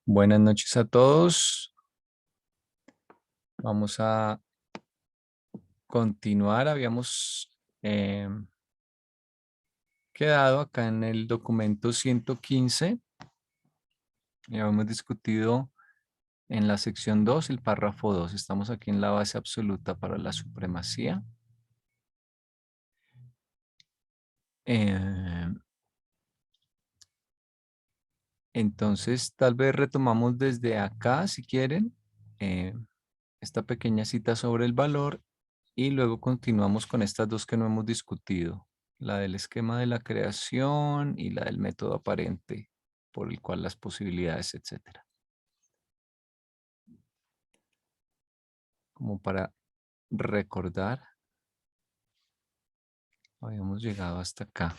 Buenas noches a todos. Vamos a continuar. Habíamos eh, quedado acá en el documento 115. Ya hemos discutido en la sección 2, el párrafo 2. Estamos aquí en la base absoluta para la supremacía. Eh, entonces, tal vez retomamos desde acá, si quieren, eh, esta pequeña cita sobre el valor. Y luego continuamos con estas dos que no hemos discutido, la del esquema de la creación y la del método aparente, por el cual las posibilidades, etcétera. Como para recordar, habíamos llegado hasta acá.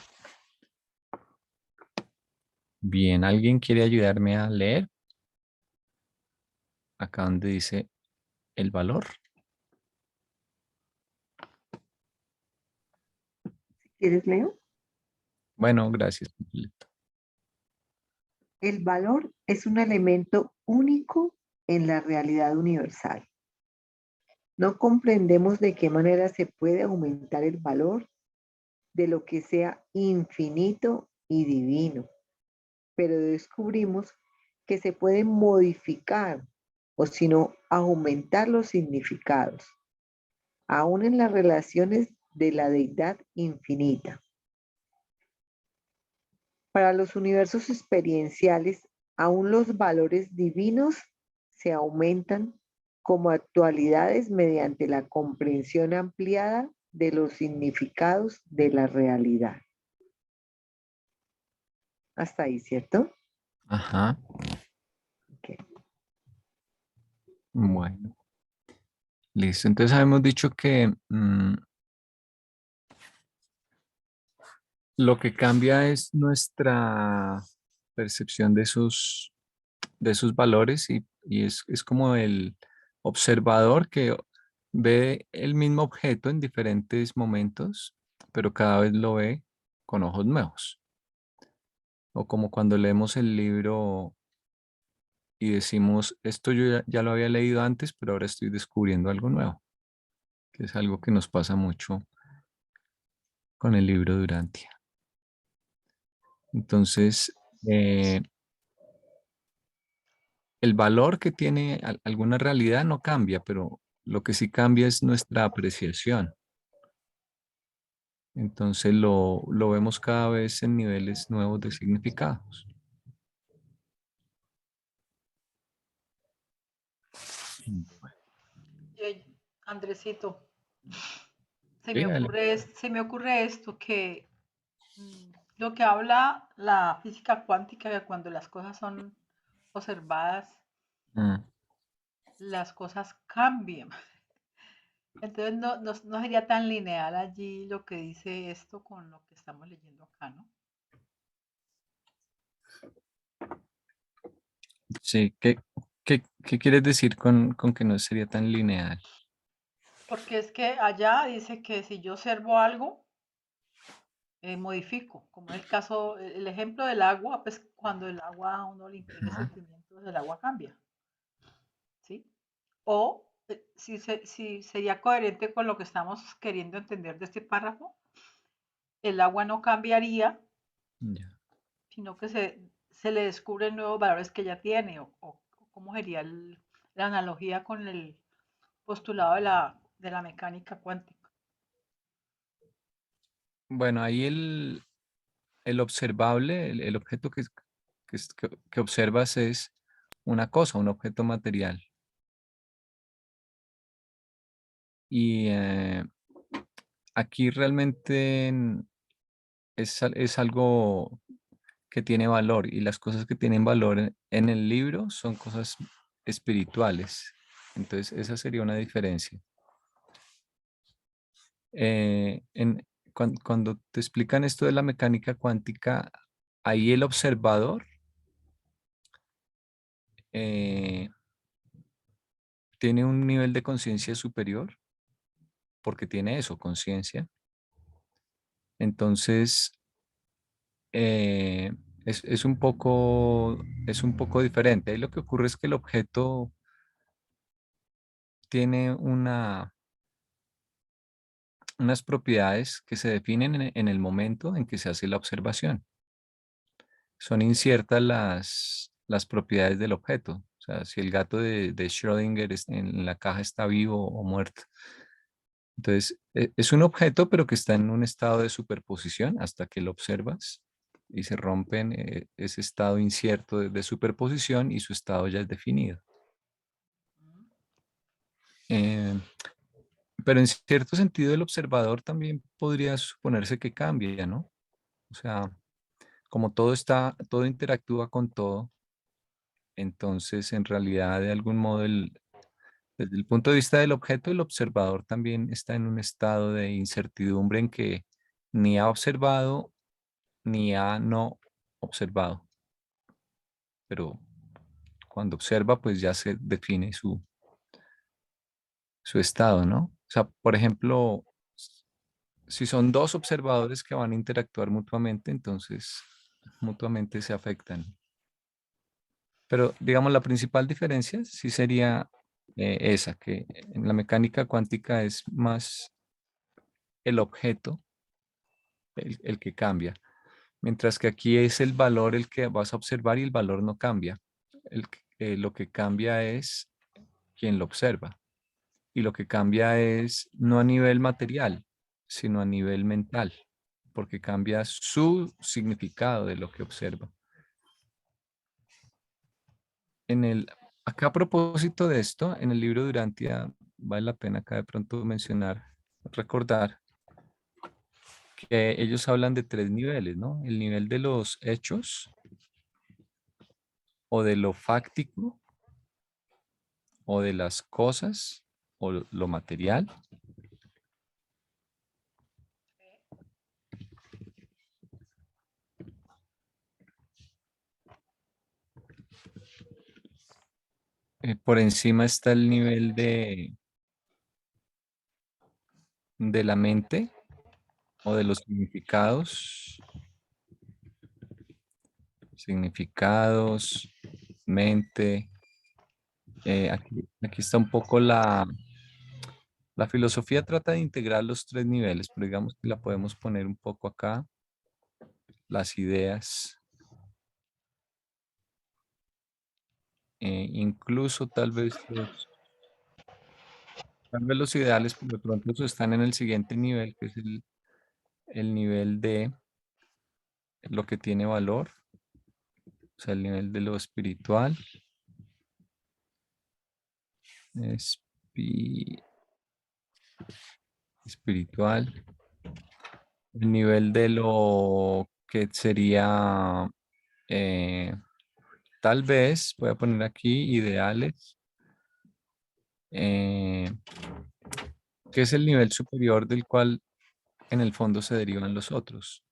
Bien, ¿alguien quiere ayudarme a leer? Acá donde dice el valor. ¿Quieres, Leo? Bueno, gracias. Pablito. El valor es un elemento único en la realidad universal. No comprendemos de qué manera se puede aumentar el valor de lo que sea infinito y divino, pero descubrimos que se pueden modificar o si no aumentar los significados, aún en las relaciones de la deidad infinita. Para los universos experienciales, aún los valores divinos se aumentan como actualidades mediante la comprensión ampliada de los significados de la realidad. Hasta ahí, ¿cierto? Ajá. Okay. Bueno, listo. Entonces habíamos dicho que lo que cambia es nuestra percepción de sus valores y es como el observador que ve el mismo objeto en diferentes momentos, pero cada vez lo ve con ojos nuevos. O como cuando leemos el libro y decimos, esto yo ya lo había leído antes, pero ahora estoy descubriendo algo nuevo, que es algo que nos pasa mucho con el libro de Durantia. Entonces, eh, el valor que tiene alguna realidad no cambia, pero lo que sí cambia es nuestra apreciación. Entonces lo vemos cada vez en niveles nuevos de significados. Andresito, Sí, se me ocurre esto, que lo que habla la física cuántica, que cuando las cosas son observadas, Mm. las cosas cambian. Entonces no sería tan lineal allí lo que dice esto con lo que estamos leyendo acá, ¿no? Sí, ¿qué quieres decir con que no sería tan lineal? Porque es que allá dice que si yo observo algo, modifico, como es el caso, el ejemplo del agua, pues cuando el agua a uno le imprime Ajá. sentimientos, el agua cambia, ¿sí? O si sería coherente con lo que estamos queriendo entender de este párrafo, el agua no cambiaría, Ya. sino que se le descubren nuevos valores que ya tiene, o cómo sería la analogía con el postulado de la mecánica cuántica. Bueno, ahí el observable, el objeto que observas es una cosa, un objeto material. Y aquí realmente es algo que tiene valor y las cosas que tienen valor en el libro son cosas espirituales. Entonces, esa sería una diferencia. Cuando te explican esto de la mecánica cuántica, ahí el observador eh, tiene un nivel de conciencia superior porque tiene eso, conciencia. Entonces, es un poco diferente. Ahí lo que ocurre es que el objeto tiene unas propiedades que se definen en el momento en que se hace la observación. Son inciertas las propiedades del objeto. O sea, si el gato de Schrödinger en la caja está vivo o muerto. Entonces, es un objeto, pero que está en un estado de superposición hasta que lo observas y se rompen ese estado incierto de superposición y su estado ya es definido. Eh, pero en cierto sentido, el observador también podría suponerse que cambia, ¿no? O sea, como todo interactúa con todo, entonces en realidad de algún modo desde el punto de vista del objeto, el observador también está en un estado de incertidumbre en que ni ha observado ni ha no observado, pero cuando observa pues ya se define su estado, ¿no? O sea, por ejemplo, si son dos observadores que van a interactuar mutuamente, entonces mutuamente se afectan. Pero digamos, la principal diferencia sí sería esa, que en la mecánica cuántica es más el objeto el que cambia, mientras que aquí es el valor el que vas a observar y el valor no cambia. Lo que cambia es quien lo observa y lo que cambia es no a nivel material, sino a nivel mental, porque cambia su significado de lo que observa. En el, acá a propósito de esto, en el libro Durantia, vale la pena acá de pronto mencionar, recordar que ellos hablan de tres niveles, ¿no? El nivel de los hechos o de lo fáctico o de las cosas o lo material. Por encima está el nivel de la mente o de los significados, mente. Aquí está un poco la filosofía trata de integrar los tres niveles, pero digamos que la podemos poner un poco acá, las ideas, incluso tal vez los ideales, pero de pronto eso están en el siguiente nivel, que es el nivel de lo que tiene valor, o sea, el nivel de lo espiritual, espi- espiritual, el nivel de lo que sería, eh, tal vez, voy a poner aquí ideales, eh, que es el nivel superior del cual en el fondo se derivan los otros.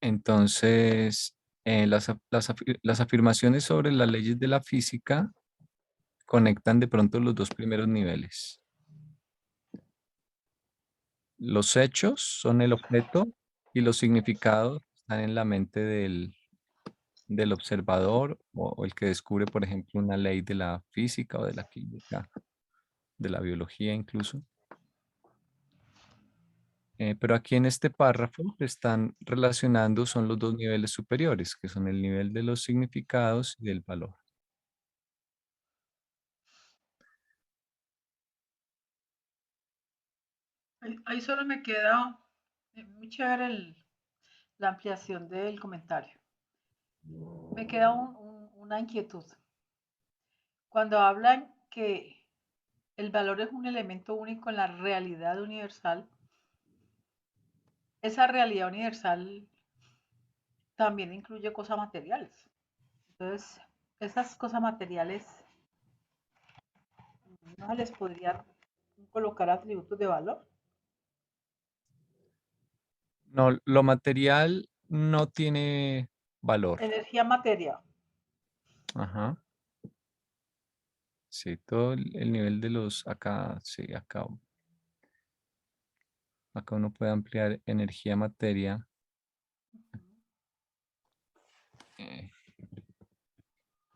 Entonces, las afirmaciones sobre las leyes de la física conectan de pronto los dos primeros niveles. Los hechos son el objeto y los significados están en la mente del observador o el que descubre, por ejemplo, una ley de la física o de la química, de la biología incluso. Pero aquí en este párrafo que están relacionando son los dos niveles superiores, que son el nivel de los significados y del valor. Ahí solo me queda muy chévere la ampliación del comentario. Me queda una inquietud. Cuando hablan que el valor es un elemento único en la realidad universal, esa realidad universal también incluye cosas materiales. Entonces, esas cosas materiales no se les podría colocar atributos de valor. No, lo material no tiene valor. Energía materia. Ajá. Sí, todo el nivel de los acá, sí, acá. acá uno puede ampliar energía, materia. eh,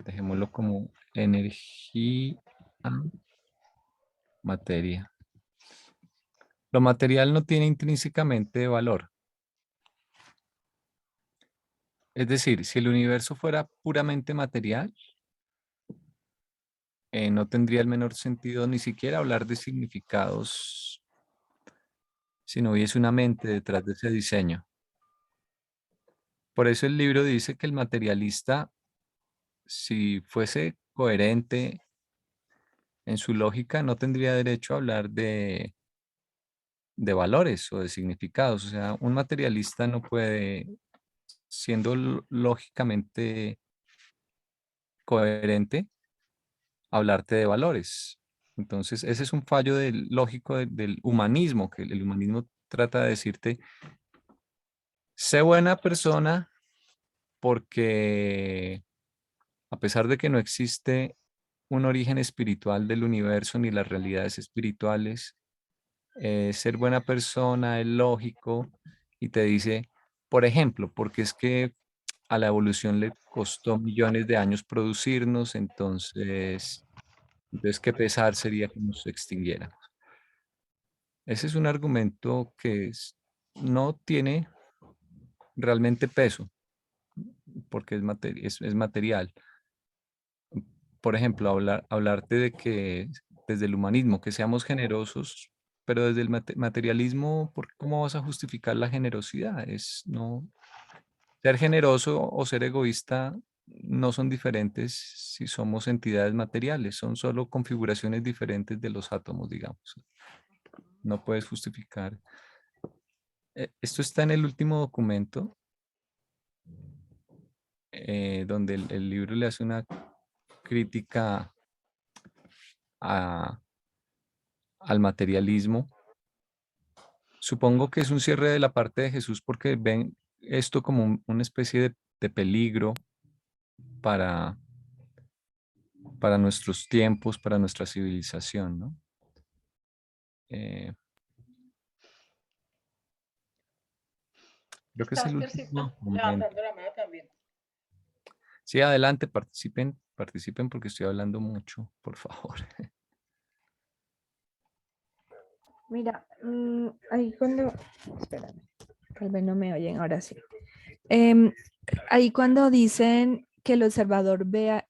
Dejémoslo como energía, materia. Lo material no tiene intrínsecamente valor. Es decir, si el universo fuera puramente material, no tendría el menor sentido ni siquiera hablar de significados si no hubiese una mente detrás de ese diseño. Por eso el libro dice que el materialista, si fuese coherente en su lógica, no tendría derecho a hablar de valores o de significados. O sea, un materialista no puede, siendo lógicamente coherente, hablarte de valores. Entonces, ese es un fallo lógico del humanismo, que el humanismo trata de decirte, sé buena persona porque a pesar de que no existe un origen espiritual del universo ni las realidades espirituales, ser buena persona es lógico y te dice, por ejemplo, porque es que a la evolución le costó millones de años producirnos, entonces qué pesar sería que nos extinguiéramos. Ese es un argumento que no tiene realmente peso, porque es material. Por ejemplo, hablarte de que desde el humanismo, que seamos generosos, pero desde el materialismo, ¿cómo vas a justificar la generosidad? No, ser generoso o ser egoísta no son diferentes si somos entidades materiales, son solo configuraciones diferentes de los átomos, digamos. No puedes justificar. Esto está en el último documento, donde el libro le hace una crítica a- al materialismo. Supongo que es un cierre de la parte de Jesús porque ven esto como una especie de peligro para, para nuestros tiempos, para nuestra civilización, ¿no? Eh, Creo que es el Casper último está documento. levantando la mano también. Sí, adelante, participen porque estoy hablando mucho, por favor. Mira, ahí cuando, espérame, tal vez no me oyen, ahora sí. Ahí cuando dicen que el observador ve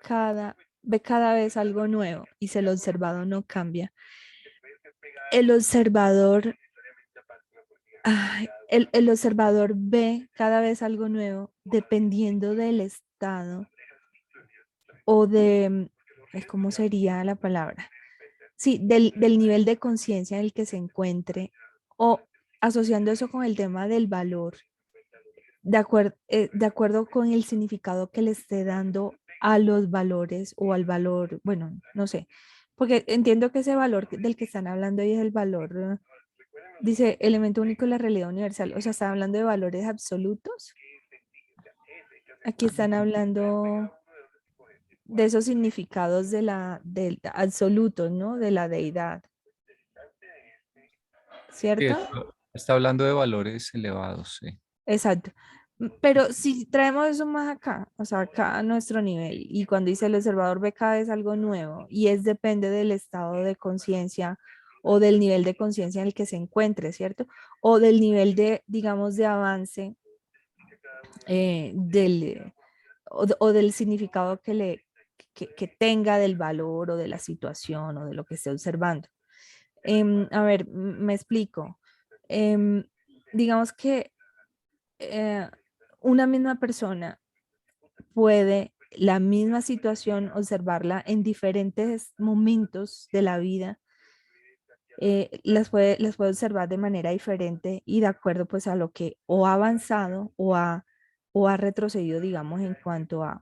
cada vez algo nuevo y si el observado no cambia, el observador, el observador ve cada vez algo nuevo dependiendo del estado o de, ¿cómo sería la palabra? Sí, del nivel de conciencia en el que se encuentre o asociando eso con el tema del valor, de acuerdo con el significado que le esté dando a los valores o al valor, bueno, no sé, porque entiendo que ese valor del que están hablando ahí es el valor, dice elemento único de la realidad universal, o sea, están hablando de valores absolutos. Aquí están hablando de esos significados del absoluto, ¿no? De la deidad, Sí, ¿cierto? está hablando de valores elevados, sí. Exacto. Pero si traemos eso más acá, o sea, acá a nuestro nivel, y cuando dice el observador ve cada vez algo nuevo, y es depende del estado de conciencia o del nivel de conciencia en el que se encuentre, ¿cierto? O del nivel de, digamos, de avance o del significado que tenga del valor o de la situación o de lo que esté observando. A ver, me explico. Em, digamos que eh, una misma persona puede la misma situación observarla en diferentes momentos de la vida, las puede observar de manera diferente y de acuerdo pues a lo que o ha avanzado o ha retrocedido, digamos, en cuanto a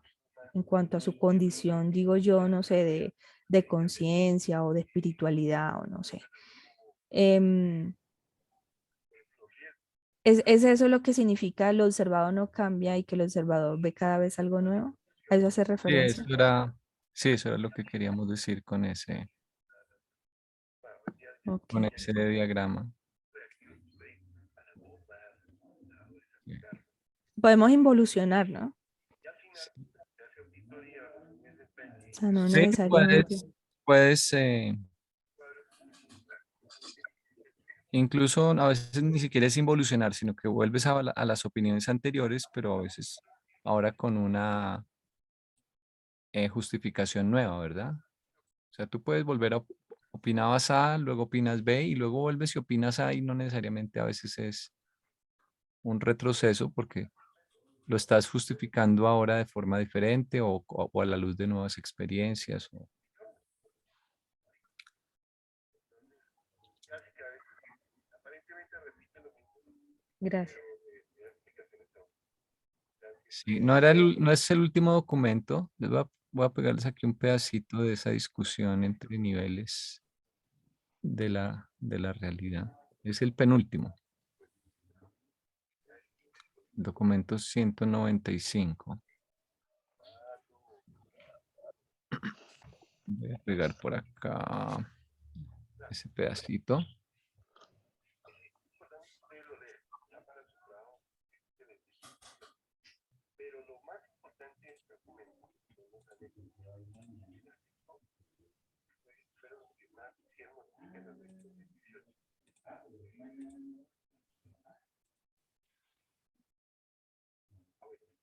su condición, digo yo, no sé, de conciencia o de espiritualidad o no sé. Em, ¿Es eso lo que significa el observado no cambia y que el observador ve cada vez algo nuevo? ¿A eso hace Sí, referencia? sí, eso era lo que queríamos decir con Ok. ese diagrama. podemos involucionar, ¿no? O sea, no Sí, necesariamente. puedes incluso a veces ni siquiera es involucionar, sino que vuelves a las opiniones anteriores, pero a veces ahora con una justificación nueva, ¿verdad? O sea, tú puedes volver a opinabas A, luego opinas B y luego vuelves y opinas A y no necesariamente a veces es un retroceso porque lo estás justificando ahora de forma diferente o a la luz de nuevas experiencias. Gracias. Sí, no es el último documento. Voy a pegarles aquí un pedacito de esa discusión entre niveles de la realidad. Es el penúltimo, documento 195. Voy a pegar por acá ese pedacito.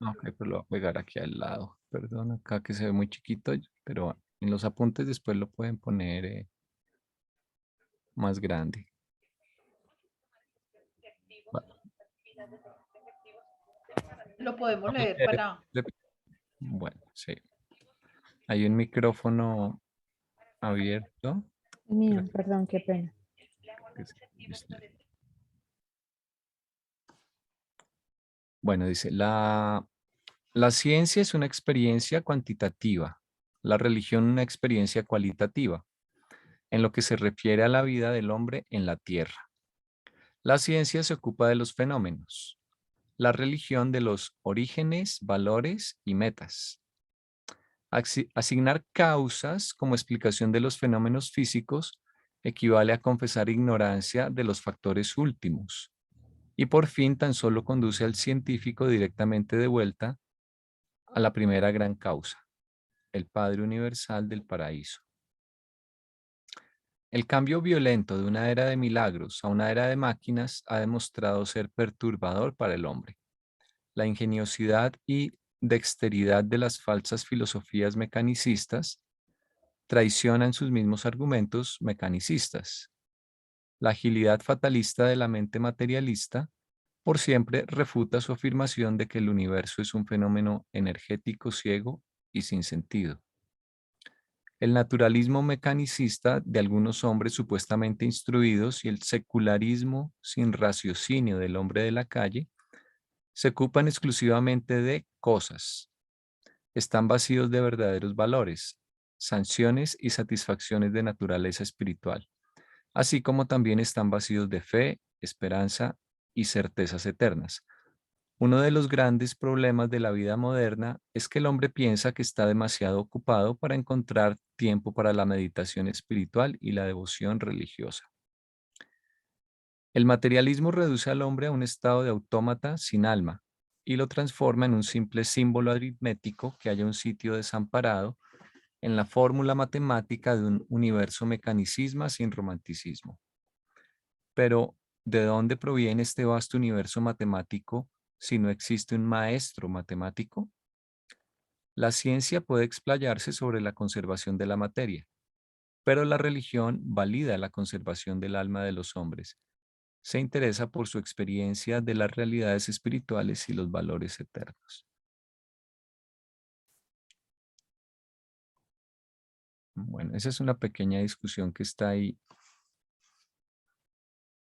Ok, pero lo voy a pegar aquí al lado. Perdón, acá que se ve muy chiquito, pero en los apuntes después lo pueden poner más grande. Va- Lo podemos ok, leer para... le- Bueno, sí. Hay un micrófono abierto. Pero Mío, perdón, qué pena. bueno, dice, la ciencia es una experiencia cuantitativa, la religión una experiencia cualitativa, en lo que se refiere a la vida del hombre en la tierra. La ciencia se ocupa de los fenómenos, la religión de los orígenes, valores y metas. Asignar causas como explicación de los fenómenos físicos equivale a confesar ignorancia de los factores últimos. Y por fin tan solo conduce al científico directamente de vuelta a la primera gran causa, el Padre Universal del Paraíso. El cambio violento de una era de milagros a una era de máquinas ha demostrado ser perturbador para el hombre. La ingeniosidad y dexteridad de las falsas filosofías mecanicistas traicionan sus mismos argumentos mecanicistas. La agilidad fatalista de la mente materialista por siempre refuta su afirmación de que el universo es un fenómeno energético ciego y sin sentido. El naturalismo mecanicista de algunos hombres supuestamente instruidos y el secularismo sin raciocinio del hombre de la calle se ocupan exclusivamente de cosas. Están vacíos de verdaderos valores, sanciones y satisfacciones de naturaleza espiritual, así como también están vacíos de fe, esperanza y certezas eternas. Uno de los grandes problemas de la vida moderna es que el hombre piensa que está demasiado ocupado para encontrar tiempo para la meditación espiritual y la devoción religiosa. El materialismo reduce al hombre a un estado de autómata sin alma y lo transforma en un simple símbolo aritmético que haya un sitio desamparado en la fórmula matemática de un universo mecanicismo sin romanticismo. Pero, ¿de dónde proviene este vasto universo matemático si no existe un maestro matemático? La ciencia puede explayarse sobre la conservación de la materia, pero la religión valida la conservación del alma de los hombres. Se interesa por su experiencia de las realidades espirituales y los valores eternos. Bueno, esa es una pequeña discusión que está ahí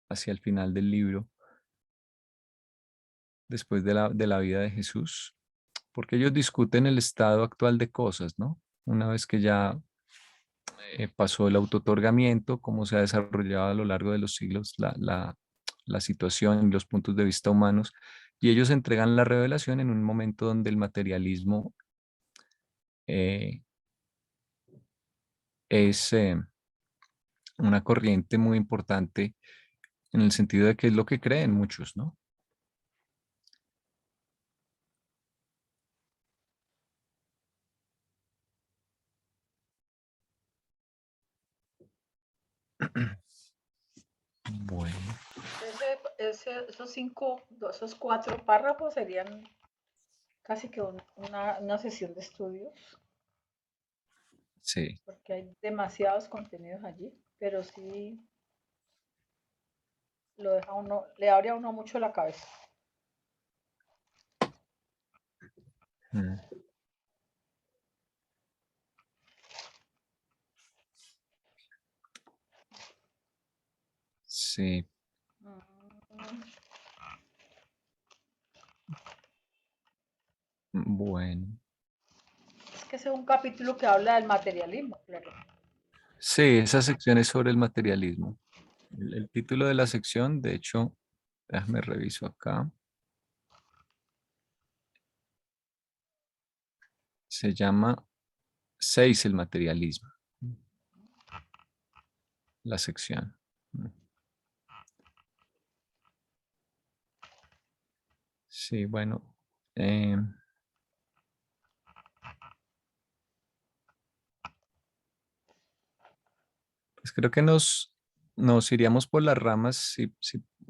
hacia el final del libro, después de la vida de Jesús, porque ellos discuten el estado actual de cosas, ¿no? Una vez que ya pasó el autootorgamiento, cómo se ha desarrollado a lo largo de los siglos la situación y los puntos de vista humanos, y ellos entregan la revelación en un momento donde el materialismo eh, es una corriente muy importante en el sentido de que es lo que creen muchos, ¿no? Bueno, Esos 4 párrafos serían casi que una sesión de estudios, sí. porque hay demasiados contenidos allí, pero sí le abre a uno mucho la cabeza. Mm, sí, Mm, bueno. Es que ese es un capítulo que habla del materialismo, claro. Sí, esa sección es sobre el materialismo. El título de la sección, de hecho, déjame reviso acá. Se llama 6 el materialismo. La sección. Sí, bueno. eh, pues creo que nos iríamos por las ramas si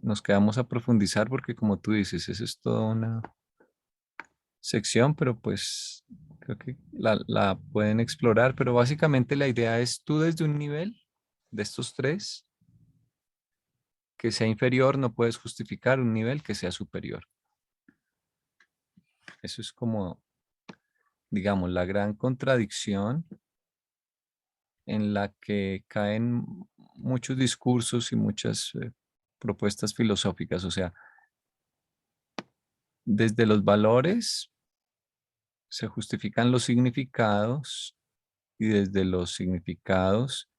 nos quedamos a profundizar, porque como tú dices, eso es toda una sección, pero pues creo que la pueden explorar, pero básicamente la idea es tú desde un nivel de estos tres que sea inferior, no puedes justificar un nivel que sea superior. Eso es como, digamos, la gran contradicción en la que caen muchos discursos y muchas propuestas filosóficas. O sea, desde los valores se justifican los significados y desde los significados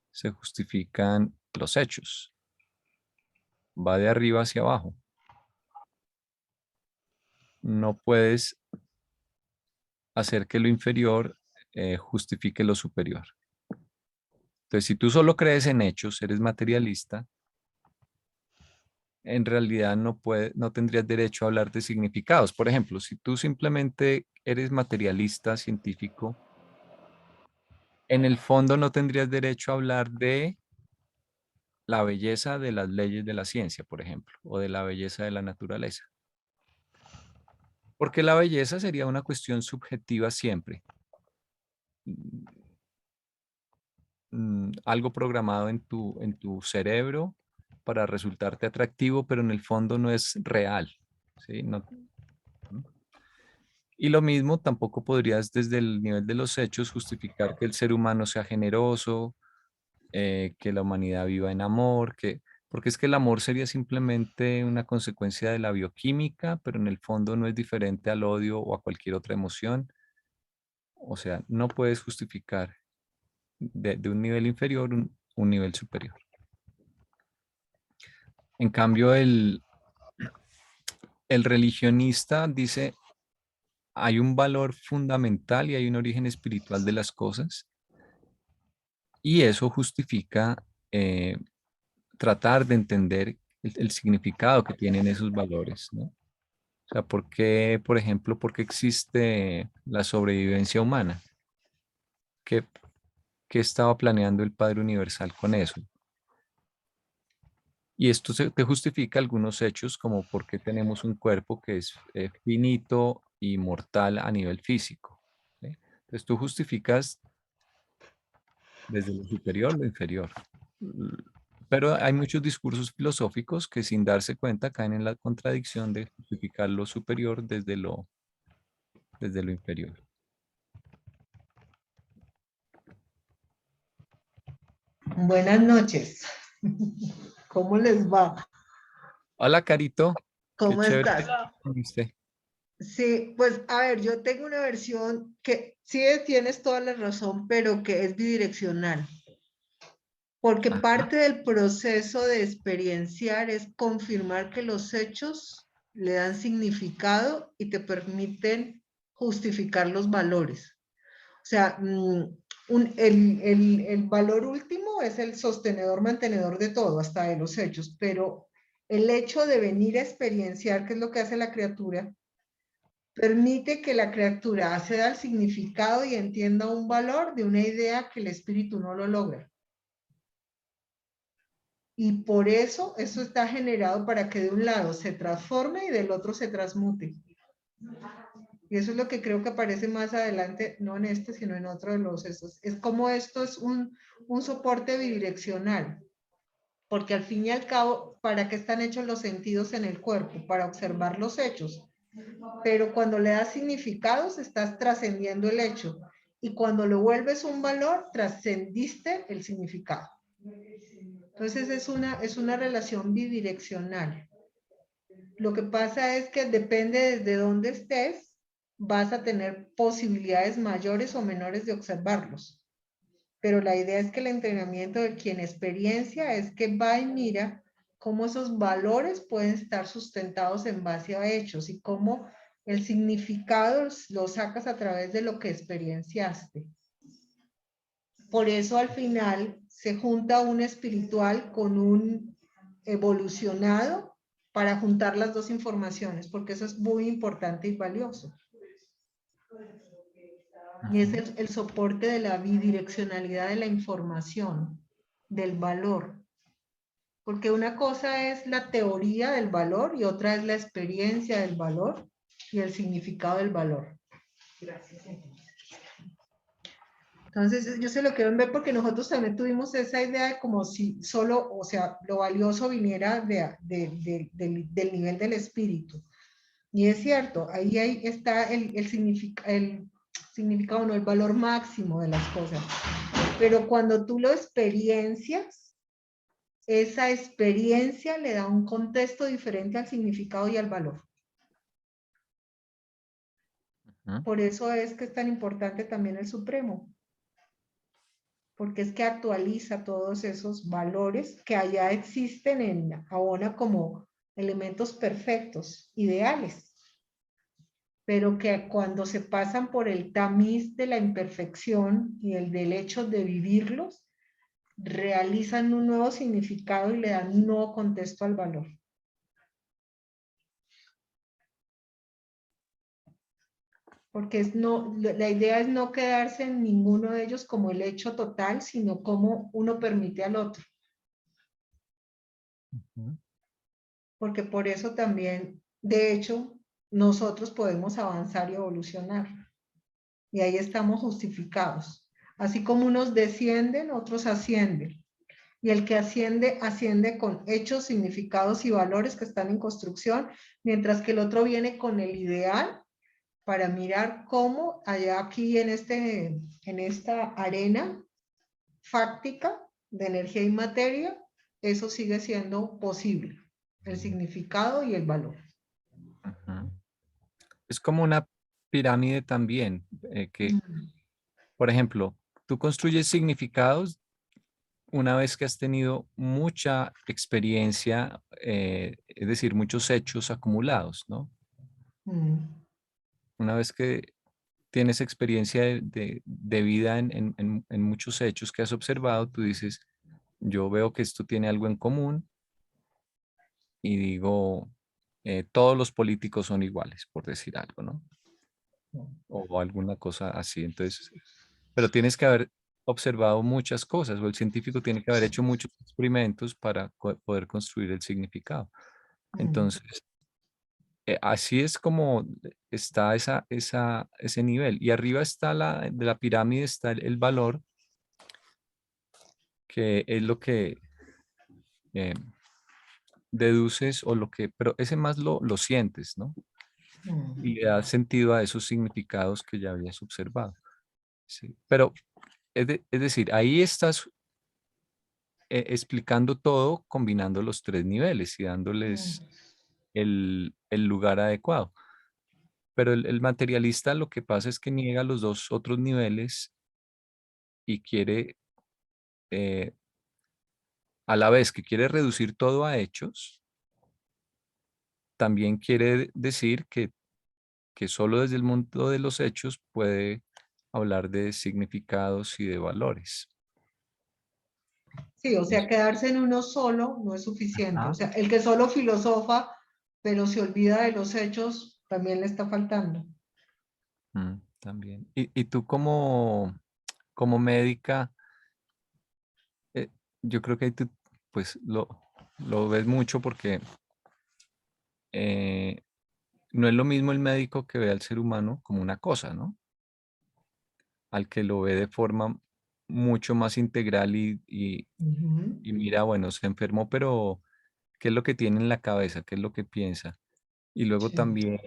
se justifican los hechos. Va de arriba hacia abajo. No puedes hacer que lo inferior justifique lo superior. Entonces, si tú solo crees en hechos, eres materialista, en realidad no tendrías derecho a hablar de significados. Por ejemplo, si tú simplemente eres materialista científico, en el fondo no tendrías derecho a hablar de la belleza de las leyes de la ciencia, por ejemplo, o de la belleza de la naturaleza. Porque la belleza sería una cuestión subjetiva siempre. Algo programado en tu cerebro para resultarte atractivo, pero en el fondo no es real. ¿Sí? Y lo mismo, tampoco podrías desde el nivel de los hechos justificar que el ser humano sea generoso, que la humanidad viva en amor, porque es que el amor sería simplemente una consecuencia de la bioquímica, pero en el fondo no es diferente al odio o a cualquier otra emoción. O sea, no puedes justificar de un nivel inferior un nivel superior. En cambio, el religionista dice, hay un valor fundamental y hay un origen espiritual de las cosas, y eso justifica tratar de entender el significado que tienen esos valores, ¿no? O sea, ¿por qué, por ejemplo, por qué existe la sobrevivencia humana? ¿Qué, qué estaba planeando el Padre Universal con eso? Y esto te justifica algunos hechos como por qué tenemos un cuerpo que es finito y mortal a nivel físico. ¿Sí? Entonces tú justificas desde lo superior lo inferior. L- Pero hay muchos discursos filosóficos que sin darse cuenta caen en la contradicción de justificar lo superior desde lo inferior. Buenas noches. ¿Cómo les va? Hola, Carito. Qué ¿Cómo chévere estás? que Hola. viniste. Sí, pues a ver, yo tengo una versión que sí tienes toda la razón, pero que es bidireccional, porque Ajá. parte del proceso de experienciar es confirmar que los hechos le dan significado y te permiten justificar los valores. O sea, el valor último es el sostenedor, mantenedor de todo, hasta de los hechos, pero el hecho de venir a experienciar, que es lo que hace la criatura, permite que la criatura acceda al significado y entienda un valor de una idea que el espíritu no lo logra. Y por eso está generado para que de un lado se transforme y del otro se transmute. Y eso es lo que creo que aparece más adelante, no en este, sino en otro de los estos. Es como esto es un soporte bidireccional. Porque al fin y al cabo, ¿para qué están hechos los sentidos en el cuerpo? Para observar los hechos. Pero cuando le das significados, estás trascendiendo el hecho. Y cuando lo vuelves un valor, trascendiste el significado. Entonces es una relación bidireccional. Lo que pasa es que depende desde dónde estés, vas a tener posibilidades mayores o menores de observarlos. Pero la idea es que el entrenamiento de quien experiencia es que va y mira cómo esos valores pueden estar sustentados en base a hechos y cómo el significado lo sacas a través de lo que experienciaste. Por eso al final se junta un espiritual con un evolucionado para juntar las dos informaciones, porque eso es muy importante y valioso. Y es el soporte de la bidireccionalidad de la información, del valor. Porque una cosa es la teoría del valor y otra es la experiencia del valor y el significado del valor. Gracias. Entonces, yo se lo quiero ver porque nosotros también tuvimos esa idea de como si solo, o sea, lo valioso viniera del nivel del espíritu. Y es cierto, ahí está el significado, no, el valor máximo de las cosas. Pero cuando tú lo experiencias, esa experiencia le da un contexto diferente al significado y al valor. Por eso es que es tan importante también el Supremo. Porque es que actualiza todos esos valores que allá existen en Ahona como elementos perfectos, ideales, pero que cuando se pasan por el tamiz de la imperfección y el del hecho de vivirlos, realizan un nuevo significado y le dan un nuevo contexto al valor. Porque la idea es no quedarse en ninguno de ellos como el hecho total, sino como uno permite al otro. Porque por eso también, de hecho, nosotros podemos avanzar y evolucionar. Y ahí estamos justificados. Así como unos descienden, otros ascienden. Y el que asciende, asciende con hechos, significados y valores que están en construcción, mientras que el otro viene con el ideal para mirar cómo allá aquí en esta arena fáctica de energía y materia, eso sigue siendo posible, el significado y el valor. Es como una pirámide también, que, por ejemplo, tú construyes significados una vez que has tenido mucha experiencia, es decir, muchos hechos acumulados, ¿no? Una vez que tienes experiencia de vida en muchos hechos que has observado, tú dices, yo veo que esto tiene algo en común y digo, todos los políticos son iguales, por decir algo, ¿no? O alguna cosa así. Entonces, pero tienes que haber observado muchas cosas, o el científico tiene que haber hecho muchos experimentos para poder construir el significado. Entonces, así es como está ese nivel. Y arriba está de la pirámide está el valor, que es lo que eh, deduces o lo que, pero ese más lo sientes, ¿no? Y le da sentido a esos significados que ya habías observado. Sí. Pero, es decir, ahí estás explicando todo combinando los tres niveles y dándoles el lugar adecuado. Pero el materialista lo que pasa es que niega los dos otros niveles y quiere, eh, a la vez que quiere reducir todo a hechos, también quiere decir que solo desde el mundo de los hechos puede hablar de significados y de valores. Sí, o sea, quedarse en uno solo no es suficiente. Ajá. O sea, el que solo filosofa, pero se olvida de los hechos, también le está faltando. También. Y tú como médica, yo creo que ahí tú pues lo ves mucho porque eh, no es lo mismo el médico que ve al ser humano como una cosa, ¿no? Al que lo ve de forma mucho más integral Ujú. y mira, bueno, se enfermó, pero ¿qué es lo que tiene en la cabeza? ¿Qué es lo que piensa? Y luego Sí, también,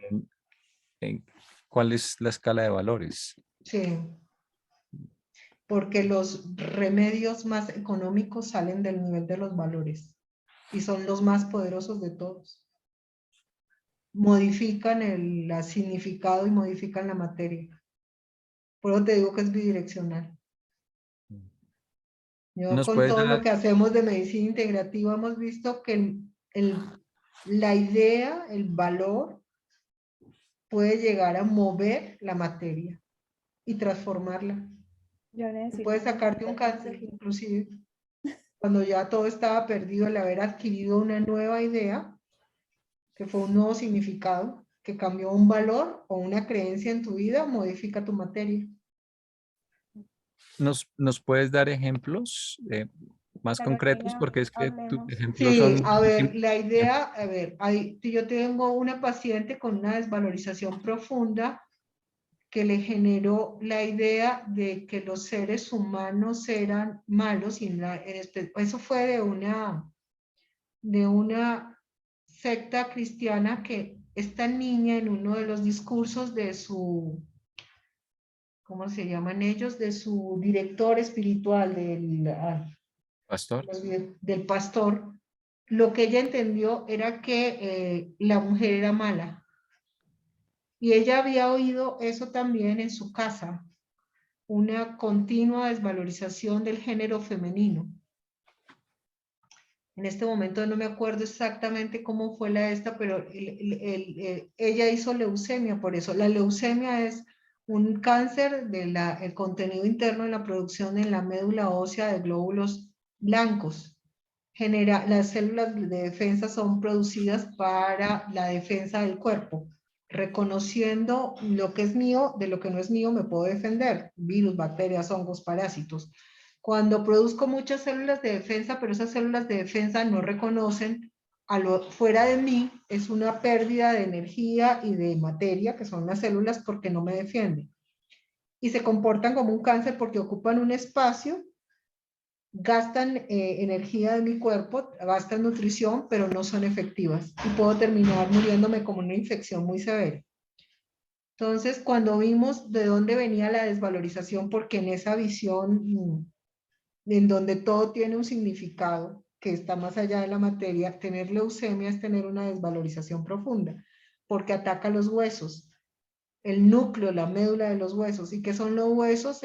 eh, ¿cuál es la escala de valores? sí, porque los remedios más económicos salen del nivel de los valores y son los más poderosos de todos. Modifican el significado y modifican la materia. Por eso te digo que es bidireccional. Yo ¿Nos con puedes todo lo dar, que hacemos de medicina integrativa hemos visto que la idea, el valor, puede llegar a mover la materia y transformarla. Yo Y necesito puede una sacarte un libreta con cáncer, seguir. inclusive, cuando ya todo estaba perdido, el haber adquirido una nueva idea, que fue un nuevo significado, que cambió un valor o una creencia en tu vida, modifica tu materia. nos puedes dar ejemplos más Claro que concretos? ya Porque es que tus hablemos. ejemplos Sí, son a muy ver, simples. la idea, a ver, yo tengo una paciente con una desvalorización profunda que le generó la idea de que los seres humanos eran malos y eso fue de una secta cristiana que esta niña en uno de los discursos de su, ¿cómo se llaman ellos? De su director espiritual, Pastor. del pastor, lo que ella entendió era que la mujer era mala. Y ella había oído eso también en su casa, una continua desvalorización del género femenino. En este momento no me acuerdo exactamente cómo fue pero ella hizo leucemia por eso. La leucemia es un cáncer del contenido interno en la producción en la médula ósea de glóbulos blancos. Las células de defensa son producidas para la defensa del cuerpo. Reconociendo lo que es mío, de lo que no es mío, me puedo defender. Virus, bacterias, hongos, parásitos. Cuando produzco muchas células de defensa, pero esas células de defensa no reconocen a lo fuera de mí, es una pérdida de energía y de materia, que son las células, porque no me defienden. Y se comportan como un cáncer porque ocupan un espacio, gastan energía de mi cuerpo, gastan nutrición, pero no son efectivas. Y puedo terminar muriéndome como una infección muy severa. Entonces, cuando vimos de dónde venía la desvalorización, porque en esa visión en donde todo tiene un significado que está más allá de la materia, tener leucemia es tener una desvalorización profunda, porque ataca los huesos, el núcleo, la médula de los huesos. ¿Y qué son los huesos?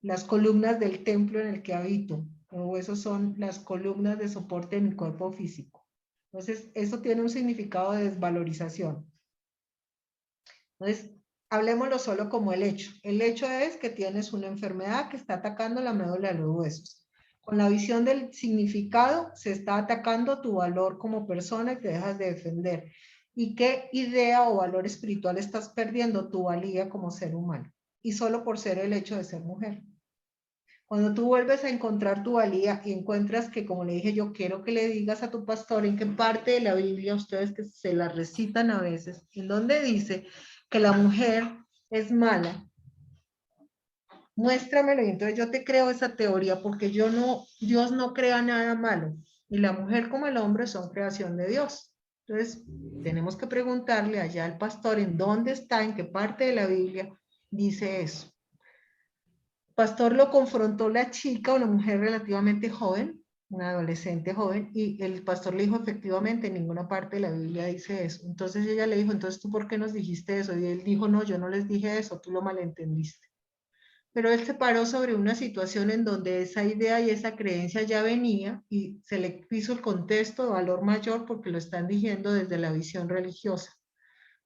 Las columnas del templo en el que habito. Los huesos son las columnas de soporte de mi cuerpo físico. Entonces, eso tiene un significado de desvalorización. Entonces, hablemoslo solo como el hecho. El hecho es que tienes una enfermedad que está atacando la médula de los huesos. Con la visión del significado, se está atacando tu valor como persona y te dejas de defender. ¿Y qué idea o valor espiritual estás perdiendo? Tu valía como ser humano. Y solo por ser el hecho de ser mujer. Cuando tú vuelves a encontrar tu valía y encuentras que, como le dije, yo quiero que le digas a tu pastor en qué parte de la Biblia, ustedes que se la recitan a veces, en donde dice que la mujer es mala, muéstramelo y entonces yo te creo esa teoría porque Dios no crea nada malo y la mujer como el hombre son creación de Dios. Entonces tenemos que preguntarle allá al pastor en dónde está, en qué parte de la Biblia dice eso. Pastor lo confrontó la chica, una mujer relativamente joven, una adolescente joven, y el pastor le dijo, efectivamente, en ninguna parte de la Biblia dice eso. Entonces ella le dijo, entonces, ¿tú por qué nos dijiste eso? Y él dijo, no, yo no les dije eso, tú lo malentendiste. Pero él se paró sobre una situación en donde esa idea y esa creencia ya venía y se le hizo el contexto de valor mayor porque lo están diciendo desde la visión religiosa.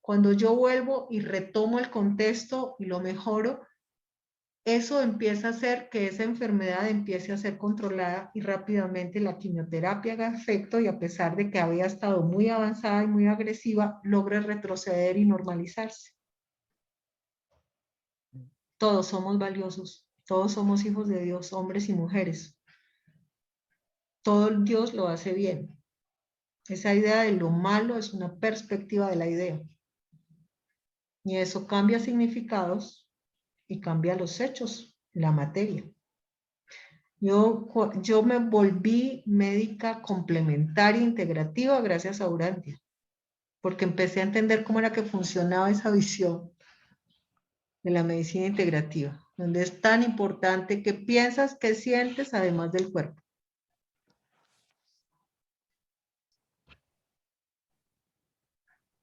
Cuando yo vuelvo y retomo el contexto y lo mejoro, eso empieza a hacer que esa enfermedad empiece a ser controlada y rápidamente la quimioterapia haga efecto y a pesar de que había estado muy avanzada y muy agresiva, logre retroceder y normalizarse. Todos somos valiosos, todos somos hijos de Dios, hombres y mujeres. todo el Dios lo hace bien. Esa idea de lo malo es una perspectiva de la idea. Y eso cambia significados y cambia los hechos, la materia. Yo me volví médica complementaria integrativa gracias a Urantia, porque empecé a entender cómo era que funcionaba esa visión de la medicina integrativa, donde es tan importante qué piensas, qué sientes, además del cuerpo.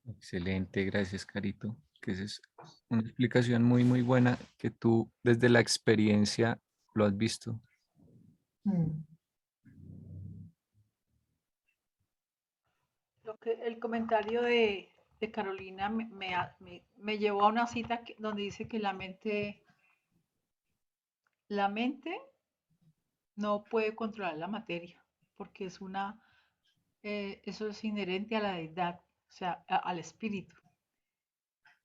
Excelente, gracias, Carito. Que esa es una explicación muy, muy buena que tú desde la experiencia lo has visto. Mm. El comentario de Carolina me llevó a una cita donde dice que la mente no puede controlar la materia, porque eso es inherente a la deidad, o sea, al espíritu,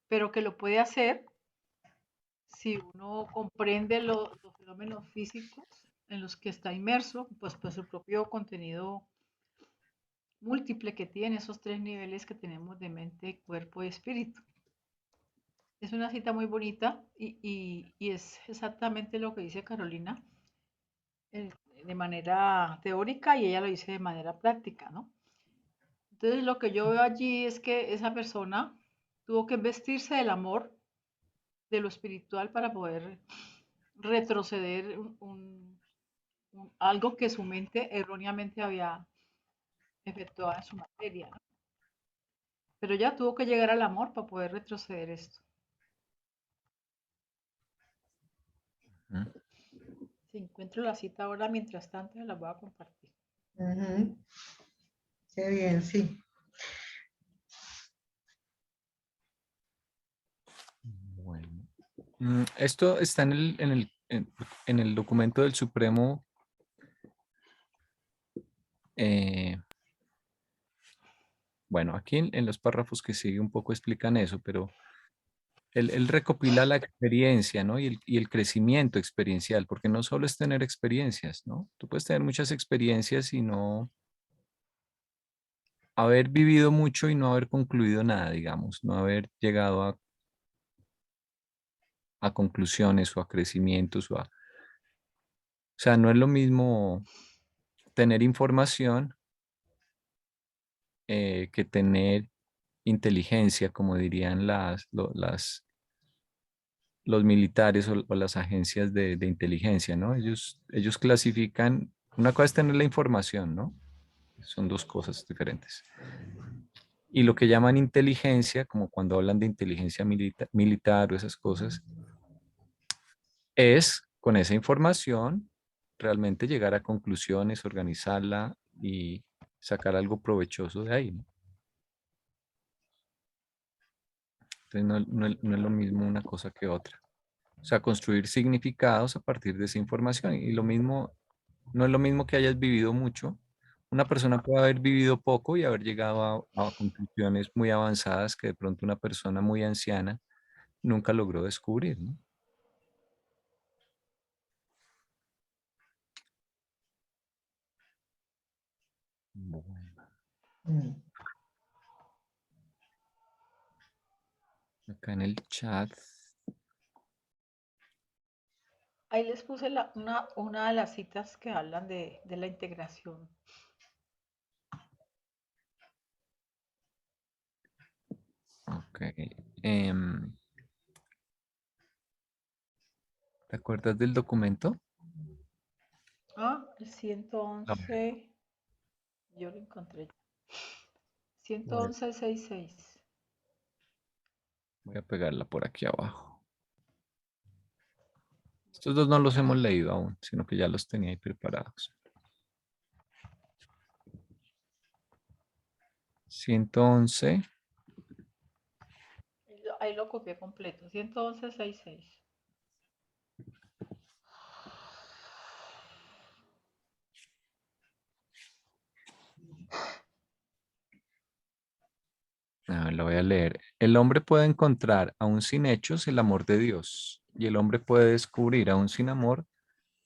pero que lo puede hacer si uno comprende los fenómenos físicos en los que está inmerso, pues su propio contenido múltiple que tiene esos tres niveles que tenemos de mente, cuerpo y espíritu. Es una cita muy bonita y es exactamente lo que dice Carolina eh, de manera teórica y ella lo dice de manera práctica, ¿no? Entonces lo que yo veo allí es que esa persona tuvo que vestirse del amor, de lo espiritual para poder retroceder algo que su mente erróneamente había efectuado en su materia, ¿no? Pero ya tuvo que llegar al amor para poder retroceder esto. Ujú. Si encuentro la cita ahora, mientras tanto, la voy a compartir. Ujú. Qué bien, sí. Bueno. Esto está en el documento del Supremo. Bueno, aquí en los párrafos que sigue un poco explican eso, pero él recopila la experiencia, ¿no? Y el crecimiento experiencial, porque no solo es tener experiencias, ¿no? Tú puedes tener muchas experiencias y no haber vivido mucho y no haber concluido nada, digamos, no haber llegado a conclusiones o a crecimientos o sea, no es lo mismo tener información que tener inteligencia, como dirían los militares o las agencias de inteligencia, ¿no? Ellos clasifican, una cosa es tener la información, ¿no? Son dos cosas diferentes. Y lo que llaman inteligencia, como cuando hablan de inteligencia militar o esas cosas, es con esa información realmente llegar a conclusiones, organizarla y sacar algo provechoso de ahí, ¿no? Entonces no es lo mismo una cosa que otra. O sea, construir significados a partir de esa información. Y lo mismo, no es lo mismo que hayas vivido mucho. Una persona puede haber vivido poco y haber llegado a conclusiones muy avanzadas que de pronto una persona muy anciana nunca logró descubrir, ¿no? Bueno, Mm. acá en el chat. Ahí les puse una de las citas que hablan de la integración. Ok. em, ¿Te acuerdas del documento? El No. 111, yo lo encontré. Bueno, 111.6.6. voy a pegarla por aquí abajo. Estos dos no los hemos leído aún, sino que ya los tenía ahí preparados. 111. Ahí lo copié completo. 111.6.6. Lo voy a leer. El hombre puede encontrar, aún sin hechos, el amor de Dios. Y el hombre puede descubrir, aún sin amor,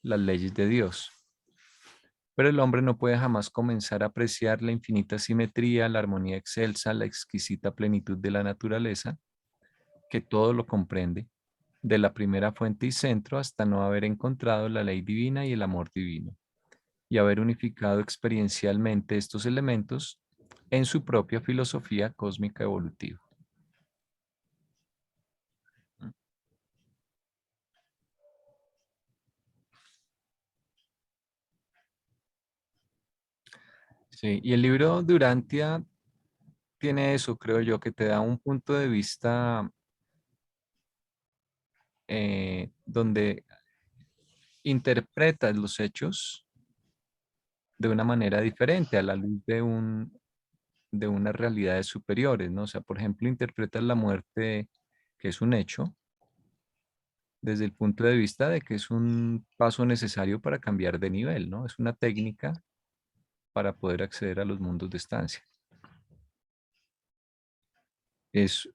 las leyes de Dios. Pero el hombre no puede jamás comenzar a apreciar la infinita simetría, la armonía excelsa, la exquisita plenitud de la naturaleza, que todo lo comprende, de la primera fuente y centro hasta no haber encontrado la ley divina y el amor divino, y haber unificado experiencialmente estos elementos en su propia filosofía cósmica evolutiva. Sí, y el libro Durantia tiene eso, creo yo, que te da un punto de vista donde interpretas los hechos de una manera diferente a la luz de unas realidades superiores, ¿no? O sea, por ejemplo, interpretas la muerte, que es un hecho, desde el punto de vista de que es un paso necesario para cambiar de nivel, ¿no? Es una técnica para poder acceder a los mundos de estancia. Es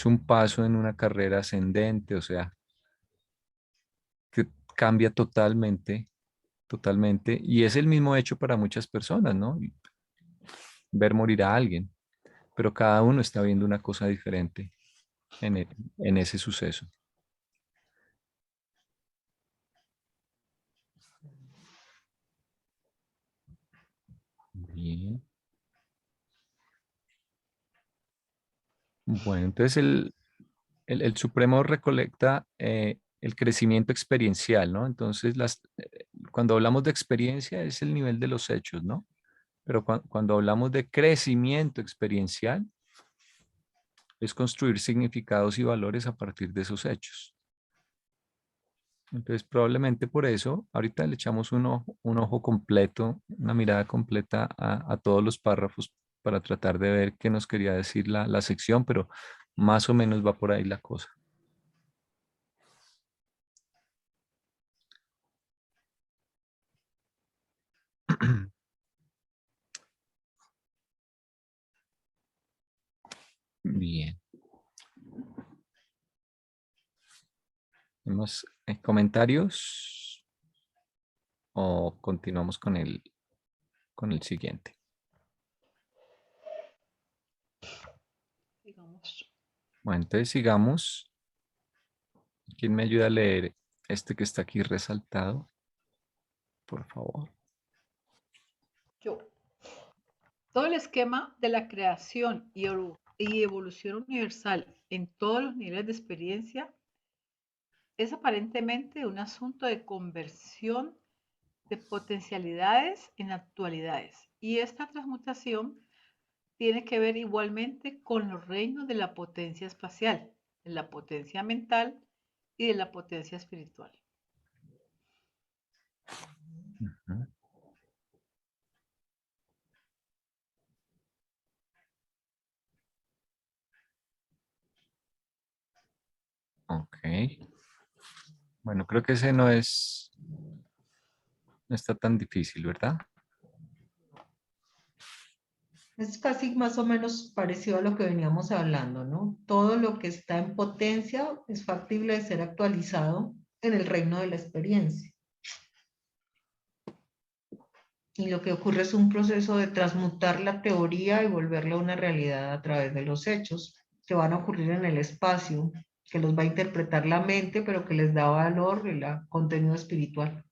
un paso en una carrera ascendente, o sea, que cambia totalmente, totalmente, y es el mismo hecho para muchas personas, ¿no? Ver morir a alguien, pero cada uno está viendo una cosa diferente en ese suceso. Bien. Bueno, entonces el Supremo recolecta el crecimiento experiencial, ¿no? Entonces, cuando hablamos de experiencia es el nivel de los hechos, ¿no? Pero cuando hablamos de crecimiento experiencial, es construir significados y valores a partir de esos hechos. Entonces, probablemente por eso, ahorita le echamos un ojo completo, una mirada completa a todos los párrafos para tratar de ver qué nos quería decir la sección, pero más o menos va por ahí la cosa. Bien. ¿Tenemos comentarios o continuamos con el siguiente? Digamos, Bueno, entonces sigamos. ¿Quién me ayuda a leer este que está aquí resaltado? Por favor. yo. Todo el esquema de la creación y evolución universal en todos los niveles de experiencia es aparentemente un asunto de conversión de potencialidades en actualidades. Y esta transmutación tiene que ver igualmente con los reinos de la potencia espacial, de la potencia mental y de la potencia espiritual. Ujú. Ok. Bueno, creo que ese no está tan difícil, ¿verdad? Es casi más o menos parecido a lo que veníamos hablando, ¿no? Todo lo que está en potencia es factible de ser actualizado en el reino de la experiencia. Y lo que ocurre es un proceso de transmutar la teoría y volverla una realidad a través de los hechos que van a ocurrir en el espacio, que los va a interpretar la mente, pero que les da valor y contenido espiritual.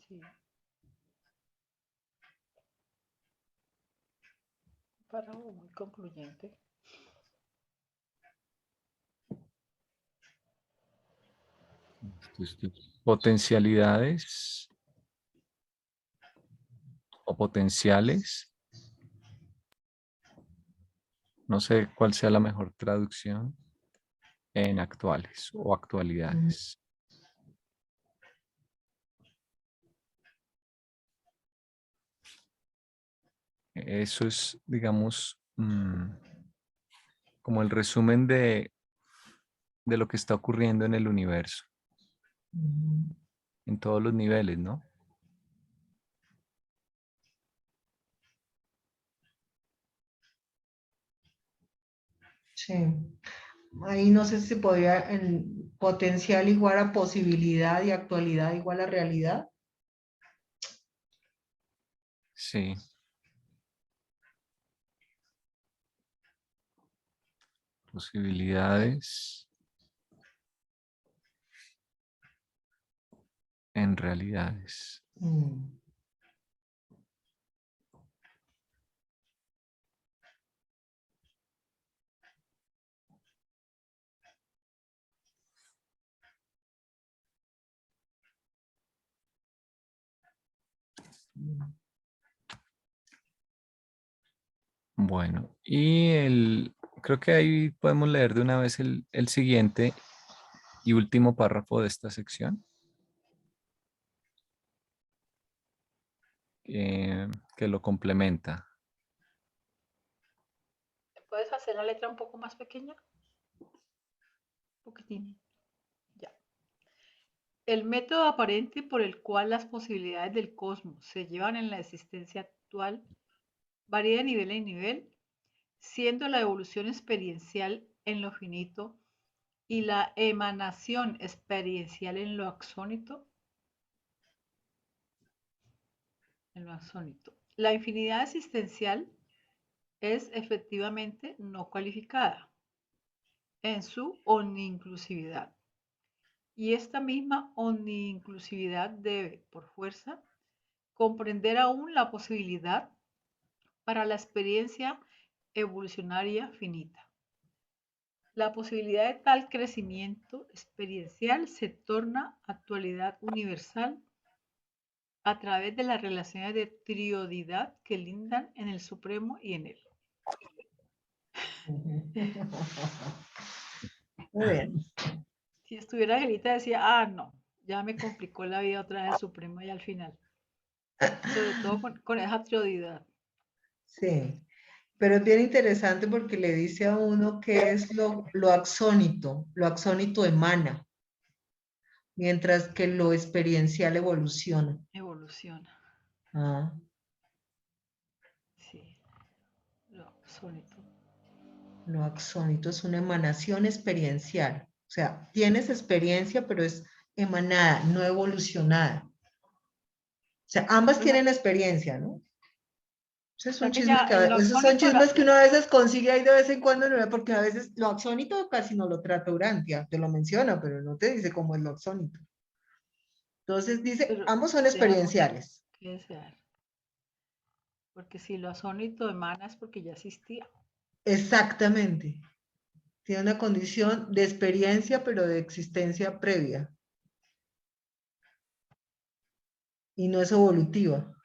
Sí. Párrafo muy concluyente. Potencialidades o potenciales. No sé cuál sea la mejor traducción en actuales o actualidades. Eso es, digamos, como el resumen de lo que está ocurriendo en el universo, en todos los niveles, ¿no? Sí. Ahí no sé si podría Potencial igual a posibilidad y actualidad igual a realidad. Sí. Posibilidades en realidades. Mm. Bueno, y creo que ahí podemos leer de una vez el siguiente y último párrafo de esta sección, que lo complementa. ¿Puedes hacer la letra un poco más pequeña? Un poquitín. Ya. El método aparente por el cual las posibilidades del cosmos se llevan en la existencia actual varía de nivel en nivel, siendo la evolución experiencial en lo finito y la emanación experiencial en lo axónito. La infinidad existencial es efectivamente no cualificada en su omniinclusividad. Y esta misma omniinclusividad debe, por fuerza, comprender aún la posibilidad para la experiencia evolucionaria finita. La posibilidad de tal crecimiento experiencial se torna actualidad universal a través de las relaciones de triodidad que lindan en el Supremo y en él. Muy bien. Si estuviera Angelita decía, no, ya me complicó la vida otra vez el Supremo y al final. Sobre todo con esa triodidad. Sí, pero es bien interesante porque le dice a uno que es lo axónito emana, mientras que lo experiencial evoluciona. Evoluciona. Ah, Sí, lo axónito. lo axónito es una emanación experiencial. O sea, tienes experiencia, pero es emanada, no evolucionada. O sea, ambas tienen experiencia, ¿no? Ese O es un sea que chisme ya que, en lo esos son axónito, chismes que uno a veces consigue ahí de vez en cuando, ¿no? Porque a veces lo axónito casi no lo trata Urantia, te lo menciona, pero no te dice cómo es lo axónito. Entonces dice, pero ambos son deja mucho experienciales. que desear. Porque si lo axónito emana es porque ya existía. Exactamente. Tiene una condición de experiencia, pero de existencia previa. Y no es evolutiva.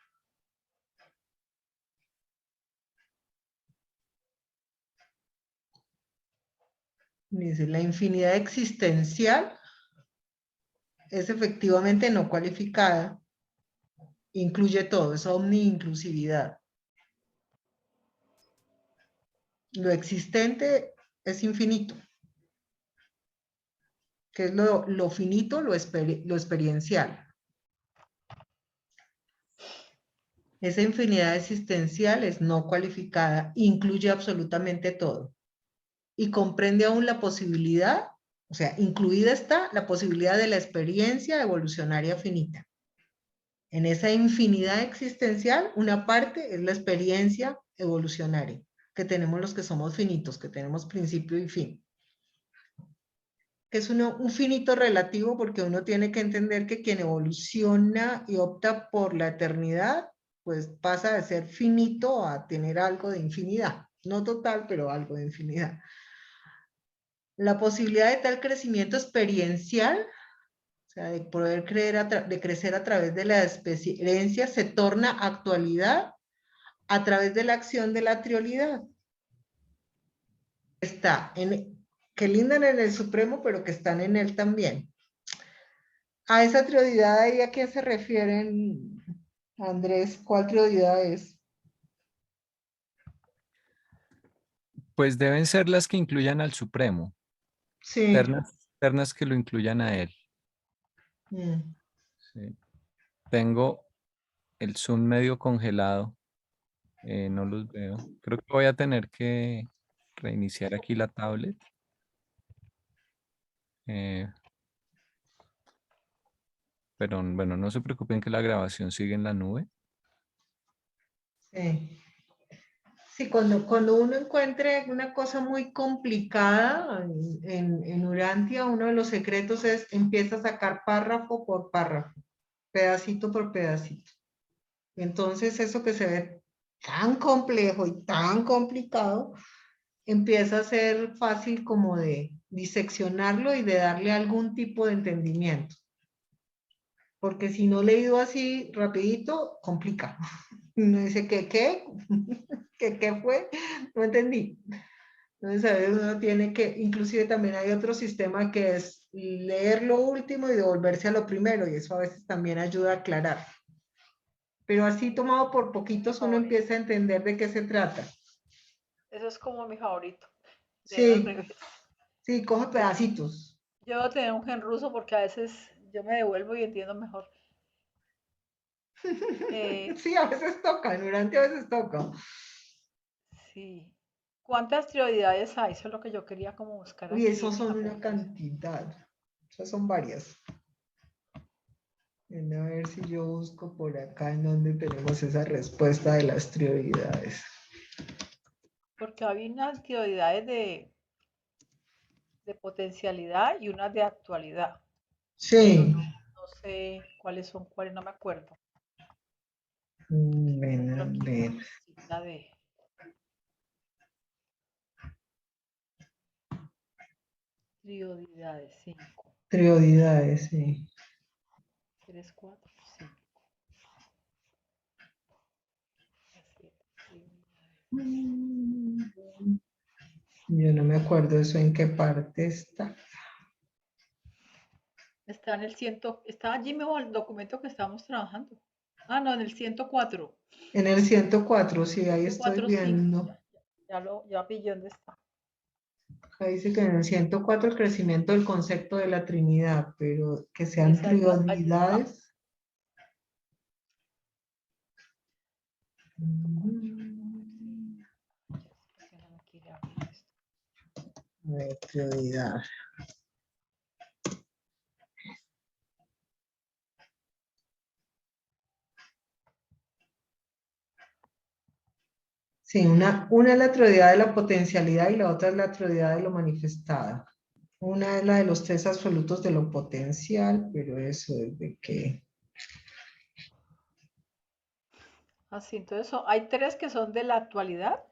Dice, la infinidad existencial es efectivamente no cualificada. Incluye todo, es omni-inclusividad. Lo existente es infinito, que es lo finito, lo experiencial. Esa infinidad existencial es no cualificada, incluye absolutamente todo. Y comprende aún la posibilidad, o sea, incluida está la posibilidad de la experiencia evolucionaria finita. En esa infinidad existencial, una parte es la experiencia evolucionaria, que tenemos los que somos finitos, que tenemos principio y fin. Que es un finito relativo porque uno tiene que entender que quien evoluciona y opta por la eternidad, pues pasa de ser finito a tener algo de infinidad. No total, pero algo de infinidad. La posibilidad de tal crecimiento experiencial, o sea, de poder de crecer a través de la experiencia, se torna actualidad a través de la acción de la triolidad. Que lindan en el Supremo, pero que están en él también. A esa triodidad ahí, ¿a qué se refieren, Andrés? ¿Cuál triodidad es? Pues deben ser las que incluyan al Supremo, Sí. ternas que lo incluyan a él. Mm. Sí. Tengo el Zoom medio congelado, no los veo. Creo que voy a tener que reiniciar aquí la tablet Pero bueno, no se preocupen que la grabación sigue en la nube. Sí. Sí, cuando uno encuentre una cosa muy complicada en Urantia, uno de los secretos es empieza a sacar párrafo por párrafo, pedacito por pedacito. Y entonces eso que se ve tan complejo y tan complicado, empieza a ser fácil como de diseccionarlo y de darle algún tipo de entendimiento. Porque si no leído así rapidito, complica. Uno dice, ¿qué? ¿Qué fue? No entendí. Entonces, a veces uno tiene que, inclusive también hay otro sistema que es leer lo último y devolverse a lo primero, y eso a veces también ayuda a aclarar. Pero así tomado por poquitos uno Favorito. empieza a entender de qué se trata. Eso es como mi favorito. Leer al Sí, revés. sí, coge Yo, pedacitos. yo debo tener un gen ruso porque a veces yo me devuelvo y entiendo mejor. Eh, Sí, a veces toca, durante a veces toca. sí. ¿Cuántas prioridades hay? Eso es lo que yo quería como buscar Uy, aquí en esos mis son una apuntes. cantidad. Esas son varias. A ver si yo busco por acá en donde tenemos esa respuesta de las prioridades. Porque había unas prioridades de potencialidad y unas de actualidad, pero Sí. no sé cuáles son cuáles, no me acuerdo. Ven a Pero aquí ver. una listita de prioridades, 5, Prioridades, sí. 3, 4, 5, 7 Yo no me acuerdo eso en qué parte está. Está en el 100, está allí mismo el documento que estamos trabajando. Ah, no, en el 104. En el 104, sí, ahí estoy 104, 5. viendo. Ya pillé dónde está. Acá dice que en el 104 el crecimiento del concepto de la Trinidad, pero que Y sean esa allí está. prioridades. ¿Por qué no me quiere abrir esto? A ver, prioridad. Sí, una es la prioridad de la potencialidad y la otra es la prioridad de lo manifestado. Una es la de los tres absolutos de lo potencial, pero eso es de que... Así, entonces hay tres que son de la actualidad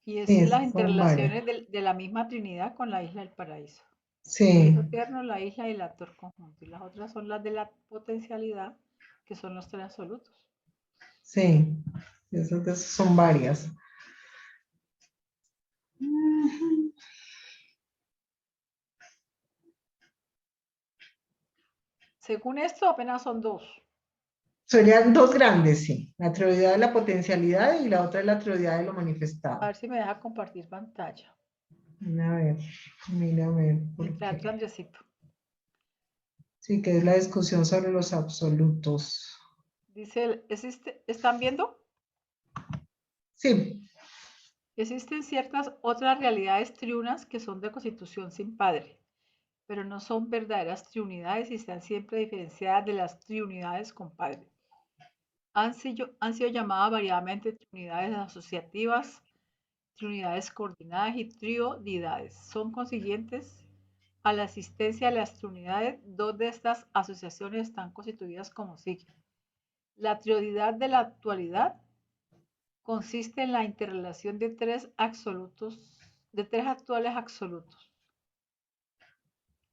y Sí, es las son varias. interrelaciones de la misma Trinidad con la isla del paraíso. El Sí, Hijo Eterno, la isla y el actor conjunto. Y las otras son las de la potencialidad, que son los tres absolutos. sí, esas son varias. Según esto, apenas son dos. Serían dos grandes, sí. La prioridad de la potencialidad y la otra es la prioridad de lo A manifestado. ver si me deja compartir pantalla. A ver, mira, a ver, ¿por Mientras tanto, qué? Andresito. Sí, que es la discusión sobre los absolutos. Dice, ¿están viendo? Sí, Existen ciertas otras realidades triunas que son de constitución sin padre, pero no son verdaderas triunidades y están siempre diferenciadas de las triunidades con padre. Han sido llamadas variadamente triunidades asociativas, triunidades coordinadas y triodidades. Son consiguientes a la existencia de las triunidades. Dos de estas asociaciones están constituidas como sigue. La triodidad de la actualidad consiste en la interrelación de tres actuales absolutos: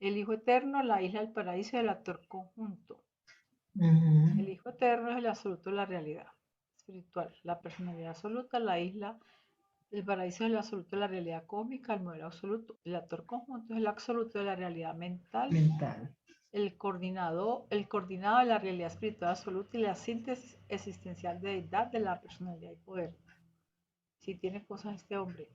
el Hijo Eterno, la isla del paraíso y el actor conjunto. El Hijo Eterno es el absoluto de la realidad espiritual, la personalidad absoluta, la isla del paraíso es el absoluto de la realidad cósmica, el modelo absoluto. El actor conjunto es el absoluto de la realidad mental, mental. el coordinado de la realidad espiritual absoluta y la síntesis existencial de deidad de la personalidad y poder. Si tiene cosas este hombre.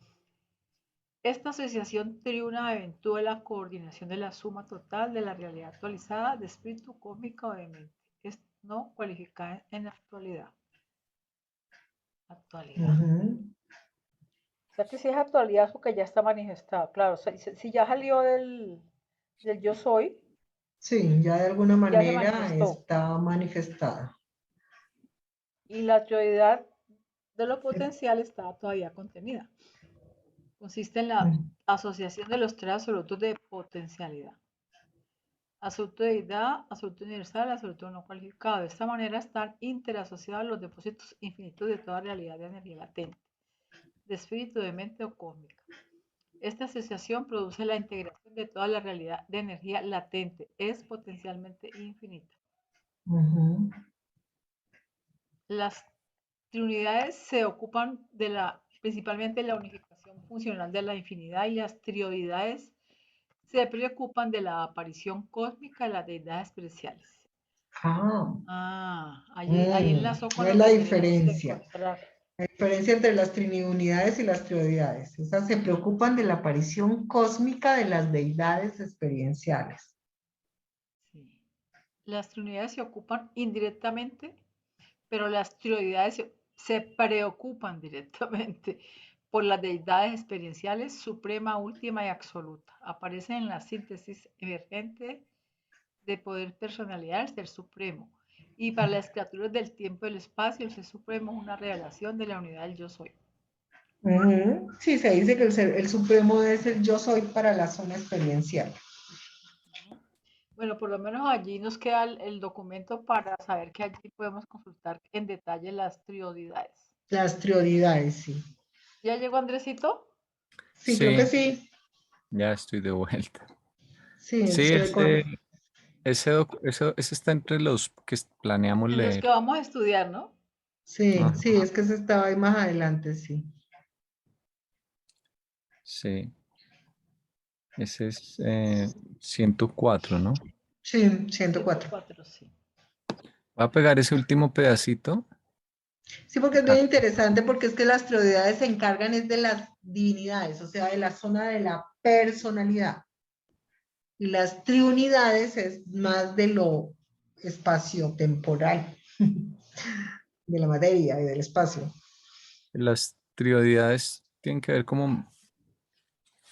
Esta asociación triuna eventúa la coordinación de la suma total de la realidad actualizada de espíritu cósmica o de mente. Es no cualificada en actualidad. Actualidad. O sea que si es actualidad es porque ya está manifestado. Claro, si ya salió del yo soy, Sí, ya de alguna ya se manera manifestó. está manifestada. Y la prioridad de lo potencial está todavía contenida. Consiste en la Mm. asociación de los tres absolutos de potencialidad. Absoluto de deidad, absoluto universal, absoluto no cualificado. De esta manera están interasociados los depósitos infinitos de toda realidad de energía latente, de espíritu, de mente o cósmica. Esta asociación produce la integración de toda la realidad de energía latente. Es potencialmente infinita. Ujú. Las triunidades se ocupan principalmente de la unificación funcional de la infinidad y las trioidades se preocupan de la aparición cósmica de las deidades especiales. Ah, Ahí enlazó con ¿cuál es lo la que queremos diferencia? encontrar. La diferencia entre las trinidades y las trioidades. Esas se preocupan de la aparición cósmica de las deidades experienciales. Sí. Las triunidades se ocupan indirectamente, pero las trioidades se preocupan directamente por las deidades experienciales suprema, última y absoluta. Aparecen en la síntesis emergente de poder personalidad del Ser Supremo. Y para las criaturas del tiempo y del espacio, el Ser Supremo es una revelación de la unidad del Yo Soy. Ujú. Sí, se dice que el supremo es el yo soy para la zona experiencial. Bueno, por lo menos allí nos queda el documento para saber que allí podemos consultar en detalle las trioidades. Las trioidades, sí. ¿Ya llegó Andresito? Sí, creo que Sí, sí. ya estoy de vuelta. Sí, Sí, estoy con... ese está entre los que planeamos En los que leer. vamos a estudiar, ¿no? Sí, sí, Ajá, es que se estaba ahí más adelante, sí. sí, ese es 104, ¿no? Sí, 104. 104, sí. Voy a pegar ese último pedacito Sí, porque es acá. bien interesante porque es que las trioidades se encargan es de las divinidades, o sea, de la zona de la personalidad. Y las triunidades es más de lo espacio-temporal, de la materia y del espacio. Las trioidades tienen que ver como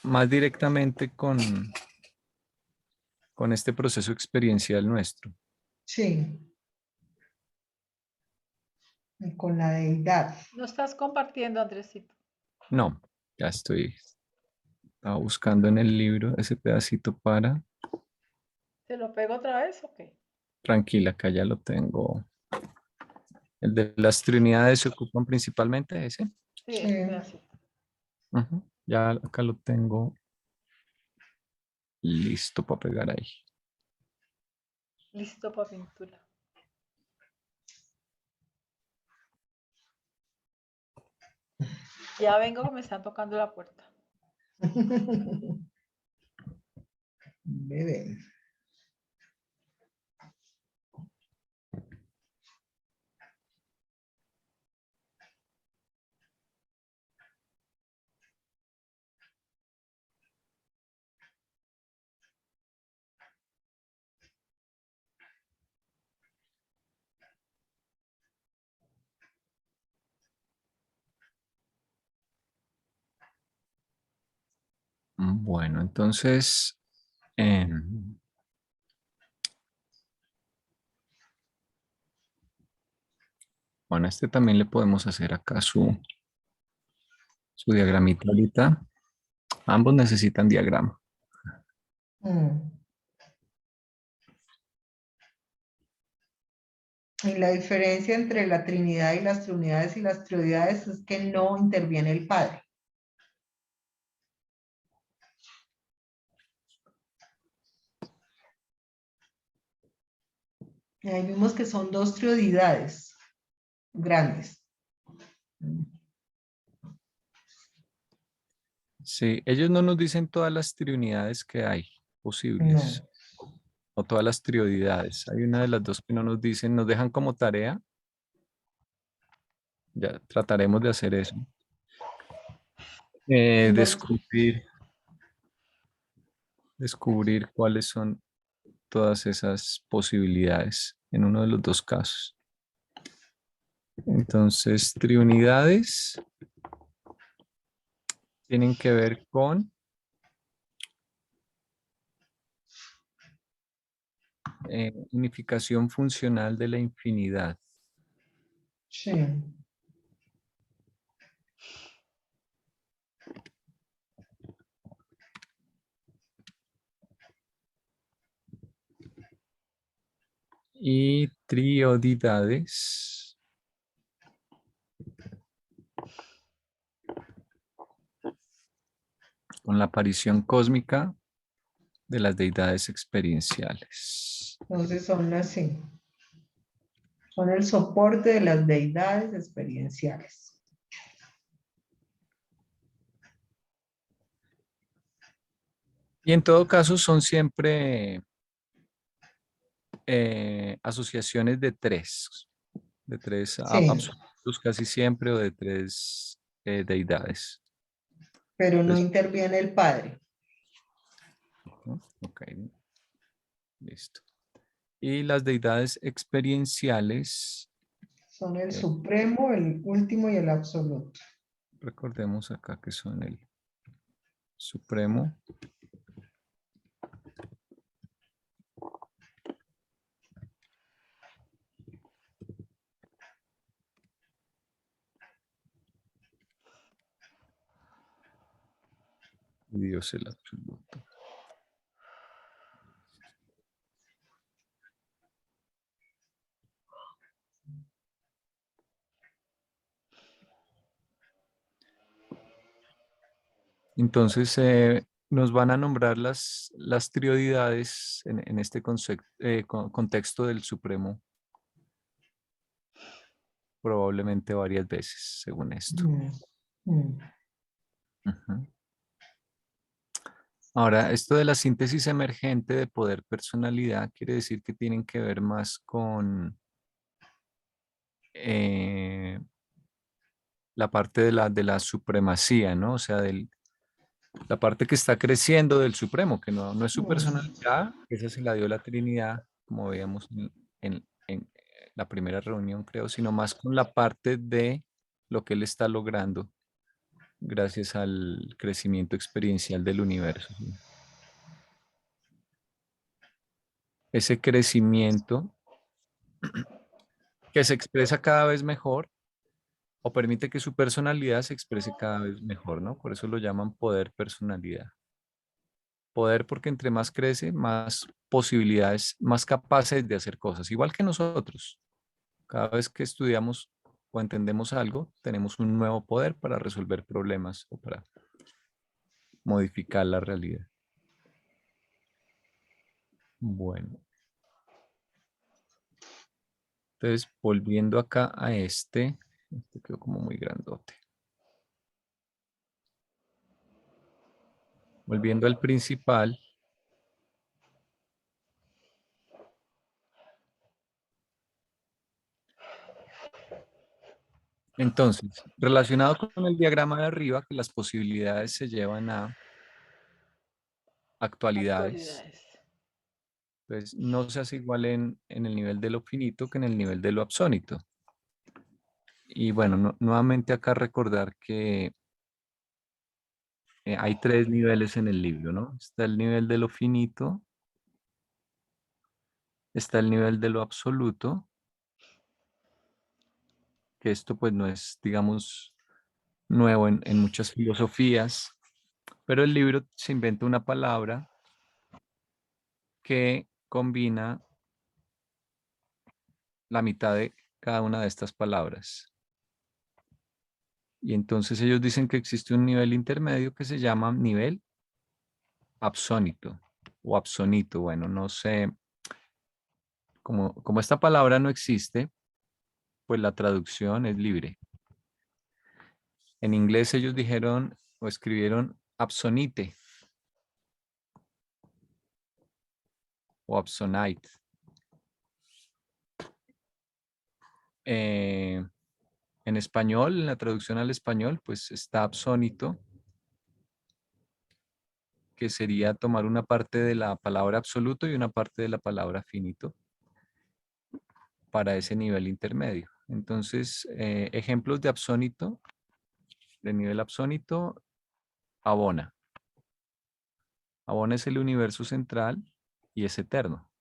más directamente con este proceso experiencial nuestro. Sí, y con la deidad. ¿No estás compartiendo, Andresito? No, ya estaba buscando en el libro ese pedacito para, ¿Te lo pego otra vez o qué? tranquila, acá ya lo tengo. El de las trinidades se ocupan principalmente de ese. Sí, Sí. ese pedacito. Ujú, ya acá lo tengo listo para pegar ahí. Listo para pintura. Ya vengo que me están tocando la puerta. Bebé. Bueno, entonces, bueno, este también le podemos hacer acá su diagramita ahorita. Ambos necesitan diagrama. Mm. Y la diferencia entre la Trinidad y las triunidades y las trioidades es que no interviene el Padre. Y ahí vimos que son dos trioidades grandes. Sí, ellos no nos dicen todas las triunidades que hay No. posibles o todas las trioidades. Hay una de las dos que no nos dicen, nos dejan como tarea. Ya trataremos de hacer eso. Nos- Descubrir cuáles son todas esas posibilidades en uno de los dos casos. Entonces, triunidades tienen que ver con Unificación funcional de la infinidad. Sí. Y triodidades. Con la aparición cósmica de las deidades experienciales. Entonces son así. Son el soporte de las deidades experienciales. Y en todo caso son siempre asociaciones de tres Sí, absolutos casi siempre o de tres deidades. pero no Entonces, interviene el Padre. ¿no? Ok, listo. Y las deidades experienciales, Son el supremo, el último y el absoluto. recordemos acá que son el supremo, y Dios el absoluto. Entonces, nos van a nombrar las triodidades en este contexto del Supremo, probablemente varias veces, según esto. Mm. Ujú. Ahora, esto de la síntesis emergente de poder-personalidad quiere decir que tienen que ver más con la parte de la supremacía, ¿no? O sea, la parte que está creciendo del Supremo, que no es su Mm. personalidad, esa se la dio la Trinidad, como veíamos en la primera reunión, creo, sino más con la parte de lo que él está logrando gracias al crecimiento experiencial del universo, ¿sí? Ese crecimiento que se expresa cada vez mejor o permite que su personalidad se exprese cada vez mejor, ¿no? Por eso lo llaman poder personalidad. Poder porque entre más crece, más posibilidades, más capaces de hacer cosas, igual que nosotros. Cada vez que estudiamos o entendemos algo, tenemos un nuevo poder para resolver problemas o para modificar la realidad. Bueno, entonces volviendo acá a este quedó como muy grandote. Volviendo al principal. Entonces, relacionado con el diagrama de arriba, que las posibilidades se llevan a actualidades, Actualidades. pues no se hace igual en el nivel de lo finito que en el nivel de lo absónito. Y bueno, nuevamente acá recordar que hay tres niveles en el libro, ¿no? Está el nivel de lo finito, está el nivel de lo absoluto, que esto pues no es, digamos, nuevo en muchas filosofías, pero el libro se inventa una palabra que combina la mitad de cada una de estas palabras. Y entonces ellos dicen que existe un nivel intermedio que se llama nivel absónito o absonito. Bueno, no sé, como esta palabra no existe, pues la traducción es libre. En inglés ellos dijeron o escribieron absonite o absonite. En español, en la traducción al español, pues está absónito, que sería tomar una parte de la palabra absoluto y una parte de la palabra finito para ese nivel intermedio. Entonces, ejemplos de absónito, de nivel absónito, abona. Abona es el universo central y es eterno.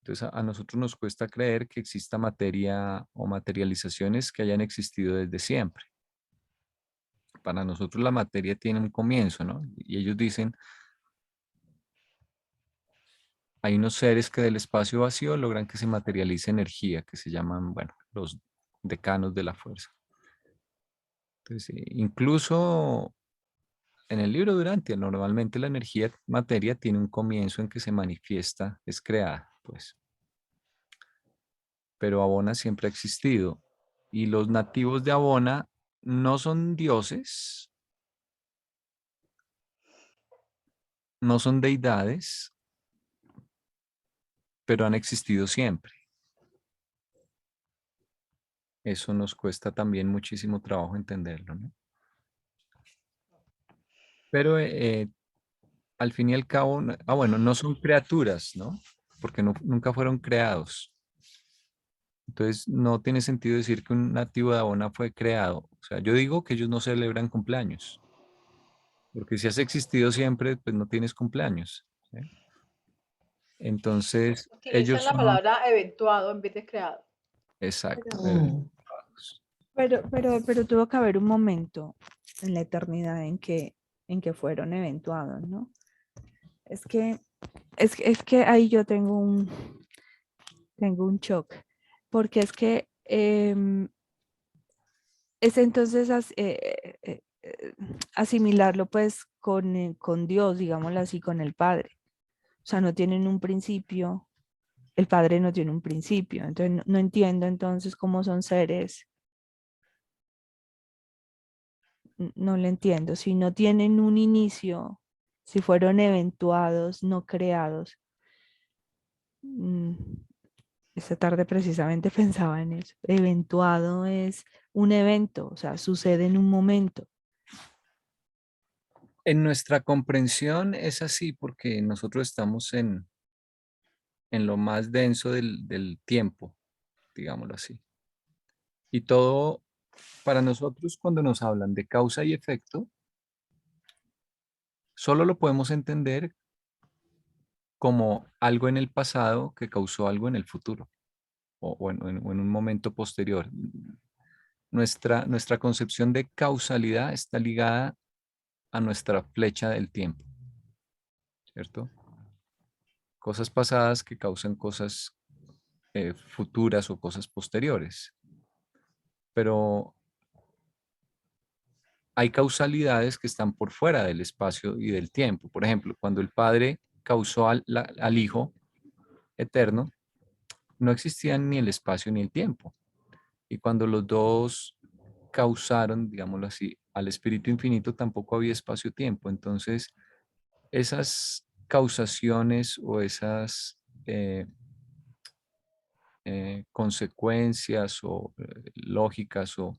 Entonces a nosotros nos cuesta creer que exista materia o materializaciones que hayan existido desde siempre. Para nosotros la materia tiene un comienzo, ¿no? Y ellos dicen, hay unos seres que del espacio vacío logran que se materialice energía, que se llaman, bueno, los decanos de la fuerza. Entonces, incluso en el libro Durantia, normalmente la energía materia tiene un comienzo en que se manifiesta, es creada, pues. Pero Abona siempre ha existido. Y los nativos de Abona no son dioses, no son deidades, pero han existido siempre. Eso nos cuesta también muchísimo trabajo entenderlo, ¿no? Pero al fin y al cabo, bueno, no son criaturas, ¿no? Porque nunca fueron creados. Entonces, no tiene sentido decir que un nativo de Abona fue creado. O sea, yo digo que ellos no celebran cumpleaños, porque si has existido siempre, pues no tienes cumpleaños, ¿sí? Entonces, ellos Utilizan la son, palabra eventuado en vez de creado. exacto, Pero tuvo que haber un momento en la eternidad en que fueron eventuados, ¿no? Es que, es que ahí yo tengo un shock, porque es que es entonces asimilarlo pues con Dios, digámoslo así, con el Padre. O sea, no tienen un principio, el Padre no tiene un principio, entonces no entiendo entonces cómo son seres, no lo entiendo, si no tienen un inicio, si fueron eventuados, no creados. Mm, Esta tarde precisamente pensaba en eso. Eventuado es un evento, o sea, sucede en un momento. en nuestra comprensión es así porque nosotros estamos en lo más denso del tiempo, digámoslo así. Y todo, para nosotros, cuando nos hablan de causa y efecto, solo lo podemos entender como algo en el pasado que causó algo en el futuro o en un momento posterior. Nuestra concepción de causalidad está ligada a nuestra flecha del tiempo, ¿cierto? Cosas pasadas que causan cosas futuras o cosas posteriores. Pero hay causalidades que están por fuera del espacio y del tiempo. Por ejemplo, cuando el Padre causó al Hijo eterno, no existían ni el espacio ni el tiempo. Y cuando los dos causaron, digámoslo así, al Espíritu Infinito, tampoco había espacio-tiempo. Entonces, esas causaciones o esas consecuencias o lógicas o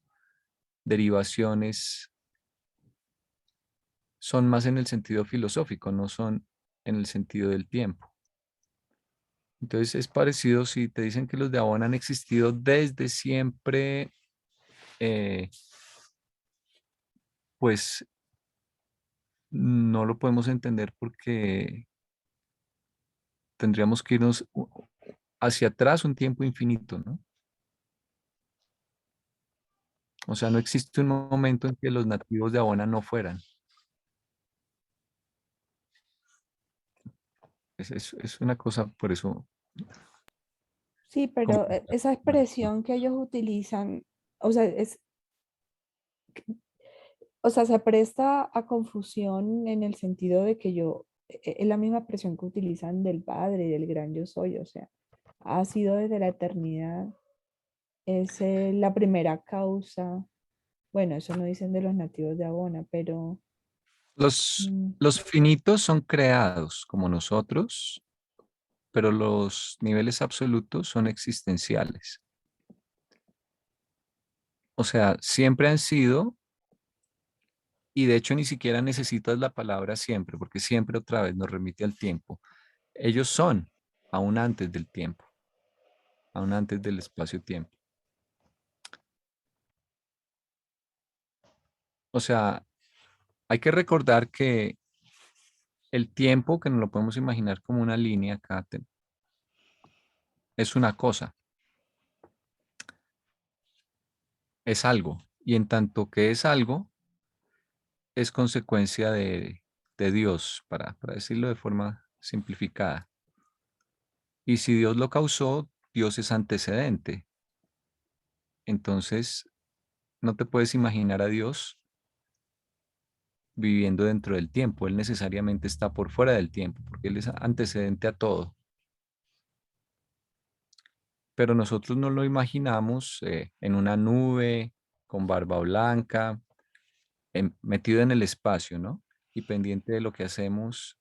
derivaciones son más en el sentido filosófico, no son en el sentido del tiempo. Entonces es parecido si te dicen que los de Abona han existido desde siempre, eh, pues no lo podemos entender porque tendríamos que irnos hacia atrás un tiempo infinito, ¿no? O sea, no existe un momento en que los nativos de Abona no fueran. Es una cosa, por eso, Sí, como... pero esa expresión que ellos utilizan, o sea, se presta a confusión en el sentido de que es la misma expresión que utilizan del Padre y del gran yo soy, o sea, ha sido desde la eternidad, es la primera causa. Bueno, eso no dicen de los nativos de Abona, pero Los, mm, los finitos son creados como nosotros, pero los niveles absolutos son existenciales. O sea, siempre han sido, y de hecho ni siquiera necesitas la palabra siempre, porque siempre otra vez nos remite al tiempo. Ellos son, aún antes del tiempo, aún antes del espacio-tiempo. O sea, hay que recordar que el tiempo, que nos lo podemos imaginar como una línea acá, es una cosa, es algo. Y en tanto que es algo, es consecuencia de Dios, para decirlo de forma simplificada. Y si Dios lo causó, Dios es antecedente. Entonces, no te puedes imaginar a Dios viviendo dentro del tiempo. Él necesariamente está por fuera del tiempo, porque Él es antecedente a todo. Pero nosotros no lo imaginamos en una nube, con barba blanca, metido en el espacio, ¿no? Y pendiente de lo que hacemos,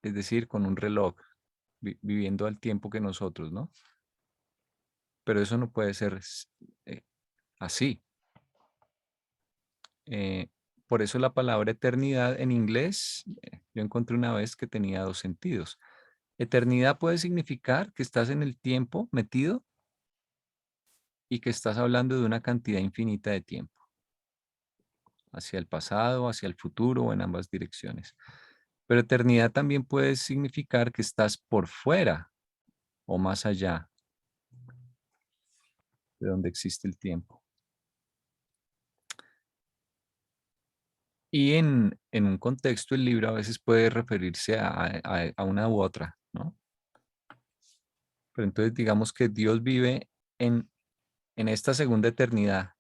es decir, con un reloj, viviendo al tiempo que nosotros, ¿no? Pero eso no puede ser eh, así. Eh, por eso la palabra eternidad en inglés, yo encontré una vez que tenía dos sentidos. Eternidad puede significar que estás en el tiempo metido y que estás hablando de una cantidad infinita de tiempo, hacia el pasado, hacia el futuro o en ambas direcciones. Pero eternidad también puede significar que estás por fuera o más allá de donde existe el tiempo. Y en un contexto, el libro a veces puede referirse a una u otra, ¿no? Pero entonces digamos que Dios vive en esta segunda eternidad,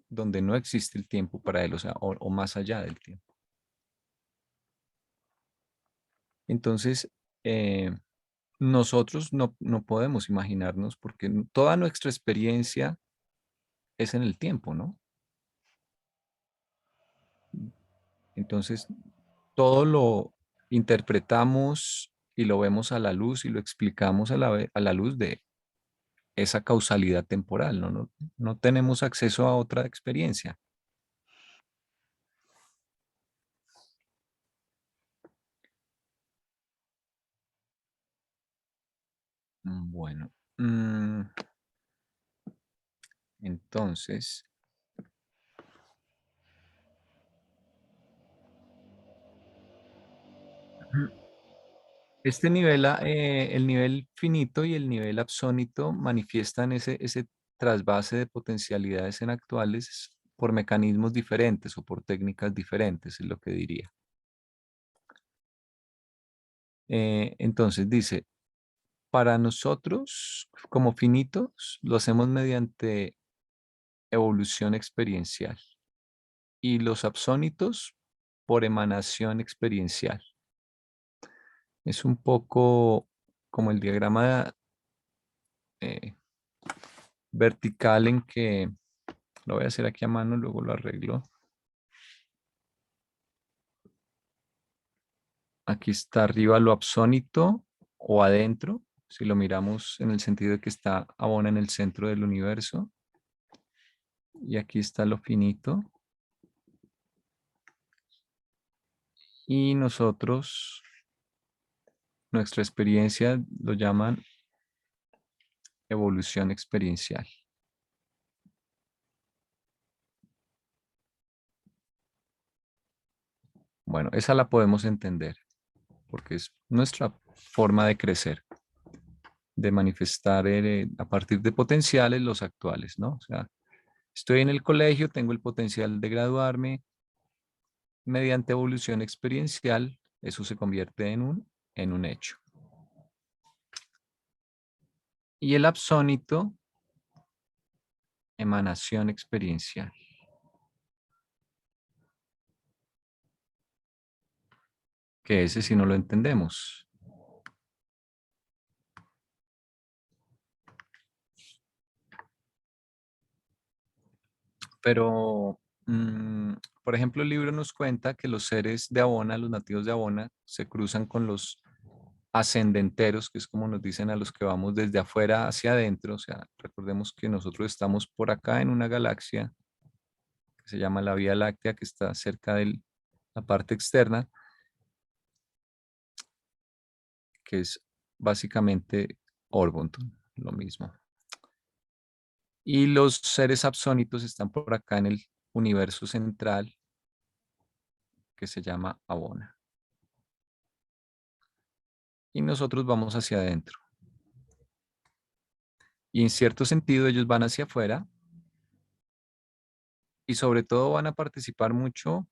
donde no existe el tiempo para Él, o sea, o más allá del tiempo. Entonces, eh, nosotros no podemos imaginarnos porque toda nuestra experiencia es en el tiempo, ¿no? Entonces, todo lo interpretamos y lo vemos a la luz y lo explicamos a la luz de esa causalidad temporal, ¿no? No tenemos acceso a otra experiencia. Bueno, entonces, este nivel, el nivel finito y el nivel absónito manifiestan ese trasvase de potencialidades en actuales por mecanismos diferentes o por técnicas diferentes, es lo que diría. Entonces dice, para nosotros como finitos lo hacemos mediante evolución experiencial y los absónitos por emanación experiencial. Es un poco como el diagrama eh, vertical en que lo voy a hacer aquí a mano, luego lo arreglo. Aquí está arriba lo absónito o adentro, si lo miramos en el sentido de que está Abona en el centro del universo. Y aquí está lo finito. Y nosotros, nuestra experiencia lo llaman evolución experiencial. Bueno, esa la podemos entender porque es nuestra forma de crecer, de manifestar a partir de potenciales los actuales, ¿no? O sea, estoy en el colegio, tengo el potencial de graduarme, mediante evolución experiencial, eso se convierte en un hecho. Y el absónito, emanación experiencial. Que ese si no lo entendemos. Pero, por ejemplo, el libro nos cuenta que los seres de Abona, los nativos de Abona, se cruzan con los ascendenteros, que es como nos dicen a los que vamos desde afuera hacia adentro. O sea, recordemos que nosotros estamos por acá en una galaxia que se llama la Vía Láctea, que está cerca de la parte externa, que es básicamente Orgonton, lo mismo. Y los seres absónitos están por acá en el universo central, que se llama Abona. Y nosotros vamos hacia adentro. Y en cierto sentido ellos van hacia afuera y sobre todo van a participar mucho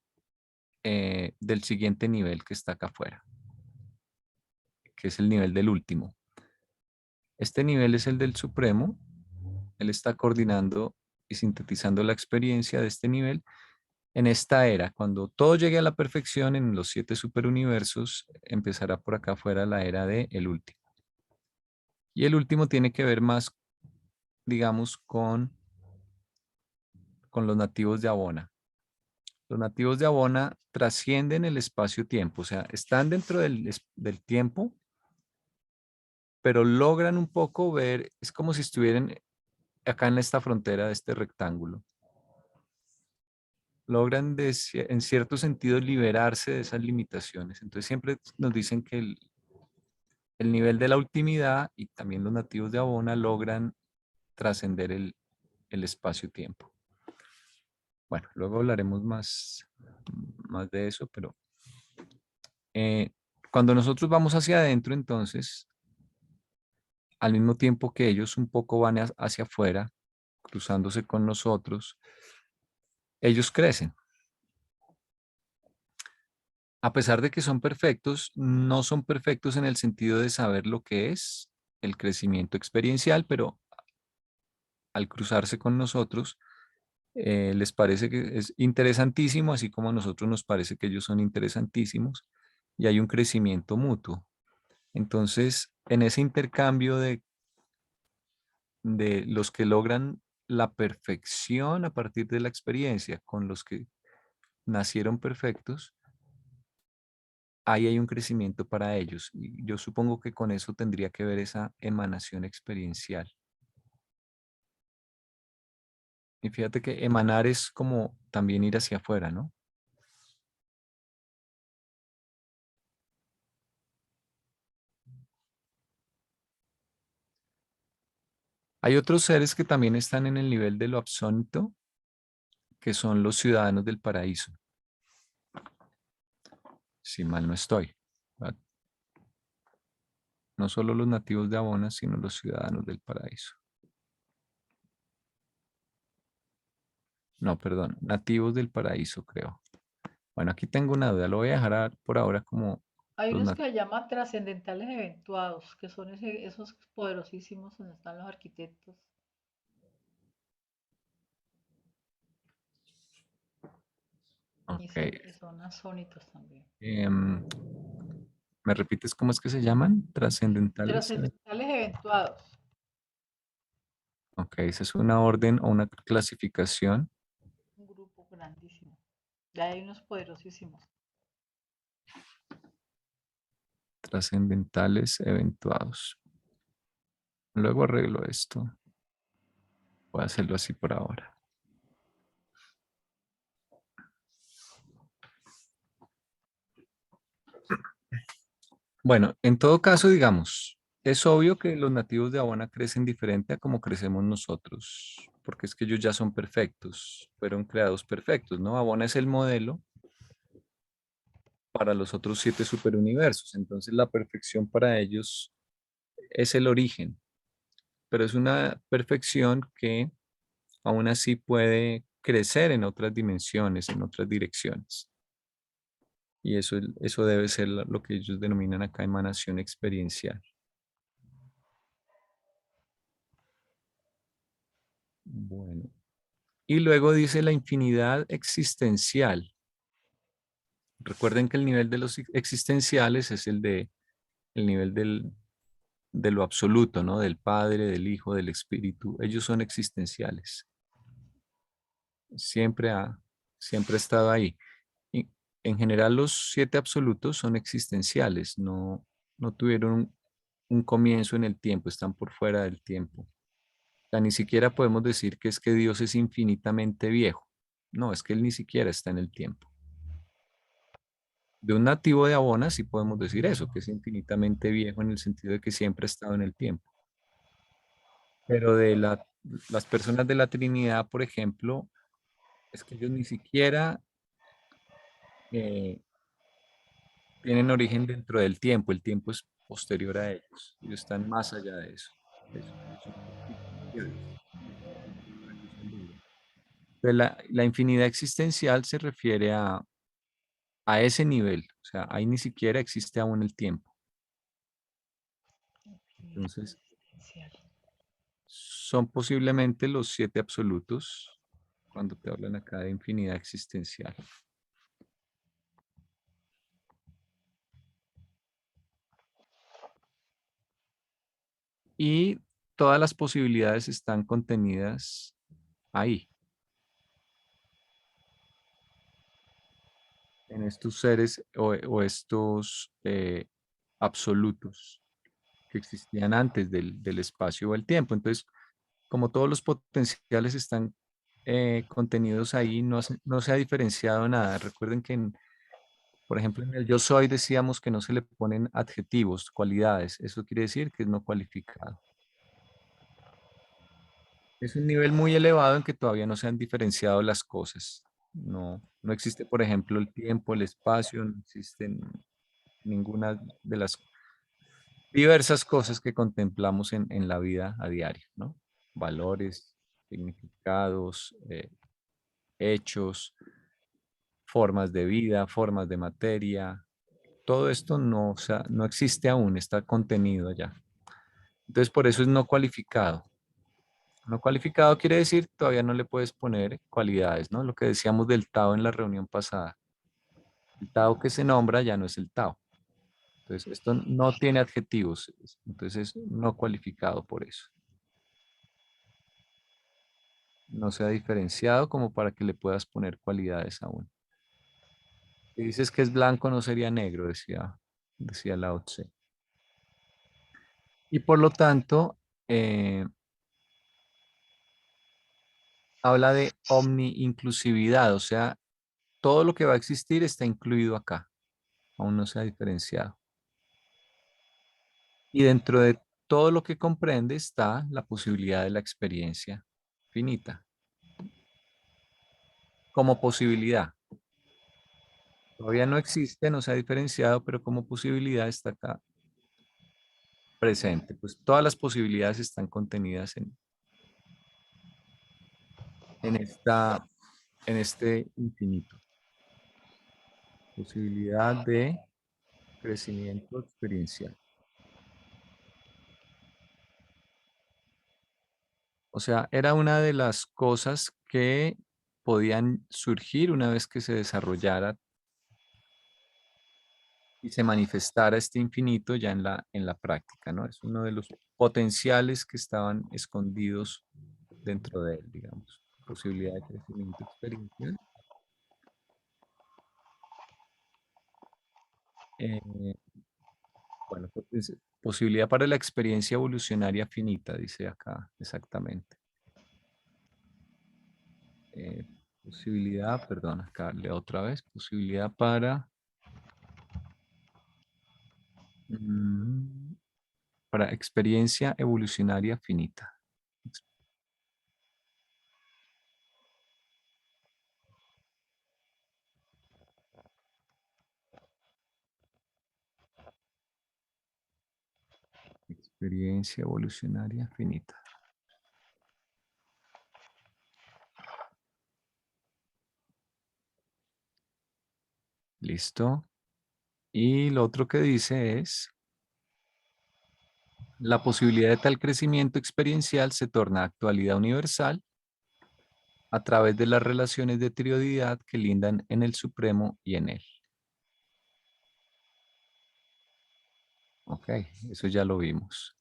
del siguiente nivel que está acá afuera, que es el nivel del último. Este nivel es el del Supremo. Él está coordinando y sintetizando la experiencia de este nivel en esta era. Cuando todo llegue a la perfección en los 7 superuniversos, empezará por acá afuera la era de el último. Y el último tiene que ver más, digamos, con los nativos de Abona. Los nativos de Abona trascienden el espacio-tiempo, o sea, están dentro del tiempo, pero logran un poco ver, es como si estuvieran acá en esta frontera de este rectángulo. Logran en cierto sentido liberarse de esas limitaciones. Entonces siempre nos dicen que el nivel de la ultimidad y también los nativos de Abona logran trascender el espacio-tiempo. Bueno, luego hablaremos más de eso, pero cuando nosotros vamos hacia adentro, entonces, al mismo tiempo que ellos un poco van hacia afuera, cruzándose con nosotros, ellos crecen. A pesar de que son perfectos, no son perfectos en el sentido de saber lo que es el crecimiento experiencial, pero al cruzarse con nosotros, les parece que es interesantísimo, así como a nosotros nos parece que ellos son interesantísimos, y hay un crecimiento mutuo. Entonces, en ese intercambio de los que logran la perfección a partir de la experiencia con los que nacieron perfectos, ahí hay un crecimiento para ellos. Y yo supongo que con eso tendría que ver esa emanación experiencial. Y fíjate que emanar es como también ir hacia afuera, ¿no? Hay otros seres que también están en el nivel de lo absónito, que son los ciudadanos del paraíso. Si mal no estoy. ¿Verdad? No solo los nativos de Abona, sino los ciudadanos del paraíso. No, perdón, nativos del paraíso, creo. Bueno, aquí tengo una duda, lo voy a dejar por ahora como Hay los unos nativos. que se llaman trascendentales eventuados, que son esos poderosísimos donde están los arquitectos. Ok. Y son asónitos también. ¿Me repites cómo es que se llaman? Trascendentales. Trascendentales eventuados. Ok, esa es una orden o una clasificación. Un grupo grandísimo. Ya hay unos poderosísimos. Trascendentales eventuados. Luego arreglo esto. Voy a hacerlo así por ahora. Bueno, en todo caso, digamos, es obvio que los nativos de Abona crecen diferente a como crecemos nosotros, porque es que ellos ya son perfectos, fueron creados perfectos, ¿no? Abona es el modelo para los otros 7 superuniversos, entonces la perfección para ellos es el origen, pero es una perfección que aún así puede crecer en otras dimensiones, en otras direcciones. Y eso debe ser lo que ellos denominan acá emanación experiencial. Bueno. Y luego dice la infinidad existencial. Recuerden que el nivel de los existenciales es el nivel de lo absoluto, ¿no? Del Padre, del Hijo, del Espíritu. Ellos son existenciales. Siempre siempre ha estado ahí. Y en general los 7 absolutos son existenciales, no tuvieron un comienzo en el tiempo, están por fuera del tiempo. O sea, ni siquiera podemos decir que es que Dios es infinitamente viejo. No, es que Él ni siquiera está en el tiempo. De un nativo de Abona sí podemos decir eso, que es infinitamente viejo en el sentido de que siempre ha estado en el tiempo. Pero las personas de la Trinidad, por ejemplo, es que ellos ni siquiera eh, tienen origen dentro del tiempo. El tiempo es posterior a ellos. Ellos están más allá de eso. Ellos son Pero la infinidad existencial se refiere a ese nivel, o sea, ahí ni siquiera existe aún el tiempo. Entonces, son posiblemente los 7 absolutos cuando te hablan acá de infinidad existencial. Y todas las posibilidades están contenidas ahí, en estos seres o estos absolutos que existían antes del espacio o el tiempo. Entonces, como todos los potenciales están contenidos ahí, no se ha diferenciado nada. Recuerden que, por ejemplo, en el yo soy decíamos que no se le ponen adjetivos, cualidades. Eso quiere decir que es no cualificado. Es un nivel muy elevado en que todavía no se han diferenciado las cosas. No existe, por ejemplo, el tiempo, el espacio, no existen ninguna de las diversas cosas que contemplamos en la vida a diario, ¿no? Valores, significados, hechos, formas de vida, formas de materia. Todo esto no, o sea, no existe aún, está contenido allá. Entonces, por eso es no cualificado. No cualificado quiere decir todavía no le puedes poner cualidades, ¿no? Lo que decíamos del Tao en la reunión pasada. El Tao que se nombra ya no es el Tao. Entonces, esto no tiene adjetivos, entonces es no cualificado por eso. No se ha diferenciado como para que le puedas poner cualidades aún. Si dices que es blanco, no sería negro, decía Lao Tse. Y por lo tanto, habla de omni-inclusividad, o sea, todo lo que va a existir está incluido acá, aún no se ha diferenciado. Y dentro de todo lo que comprende está la posibilidad de la experiencia finita, como posibilidad. Todavía no existe, no se ha diferenciado, pero como posibilidad está acá presente. Pues todas las posibilidades están contenidas en, esta, en este infinito. Posibilidad de crecimiento experiencial. O sea, era una de las cosas que podían surgir una vez que se desarrollara y se manifestara este infinito ya en la práctica, ¿no? Es uno de los potenciales que estaban escondidos dentro de él, digamos. Posibilidad de crecimiento experiencial. Eh, bueno, pues, posibilidad para la experiencia evolucionaria finita, dice acá exactamente. Eh, posibilidad, perdón, acá leo otra vez. Posibilidad mm, para experiencia evolucionaria finita. Experiencia evolucionaria finita. Listo. Y lo otro que dice es, la posibilidad de tal crecimiento experiencial se torna actualidad universal a través de las relaciones de triodidad que lindan en el Supremo y en él. Ok, eso ya lo vimos.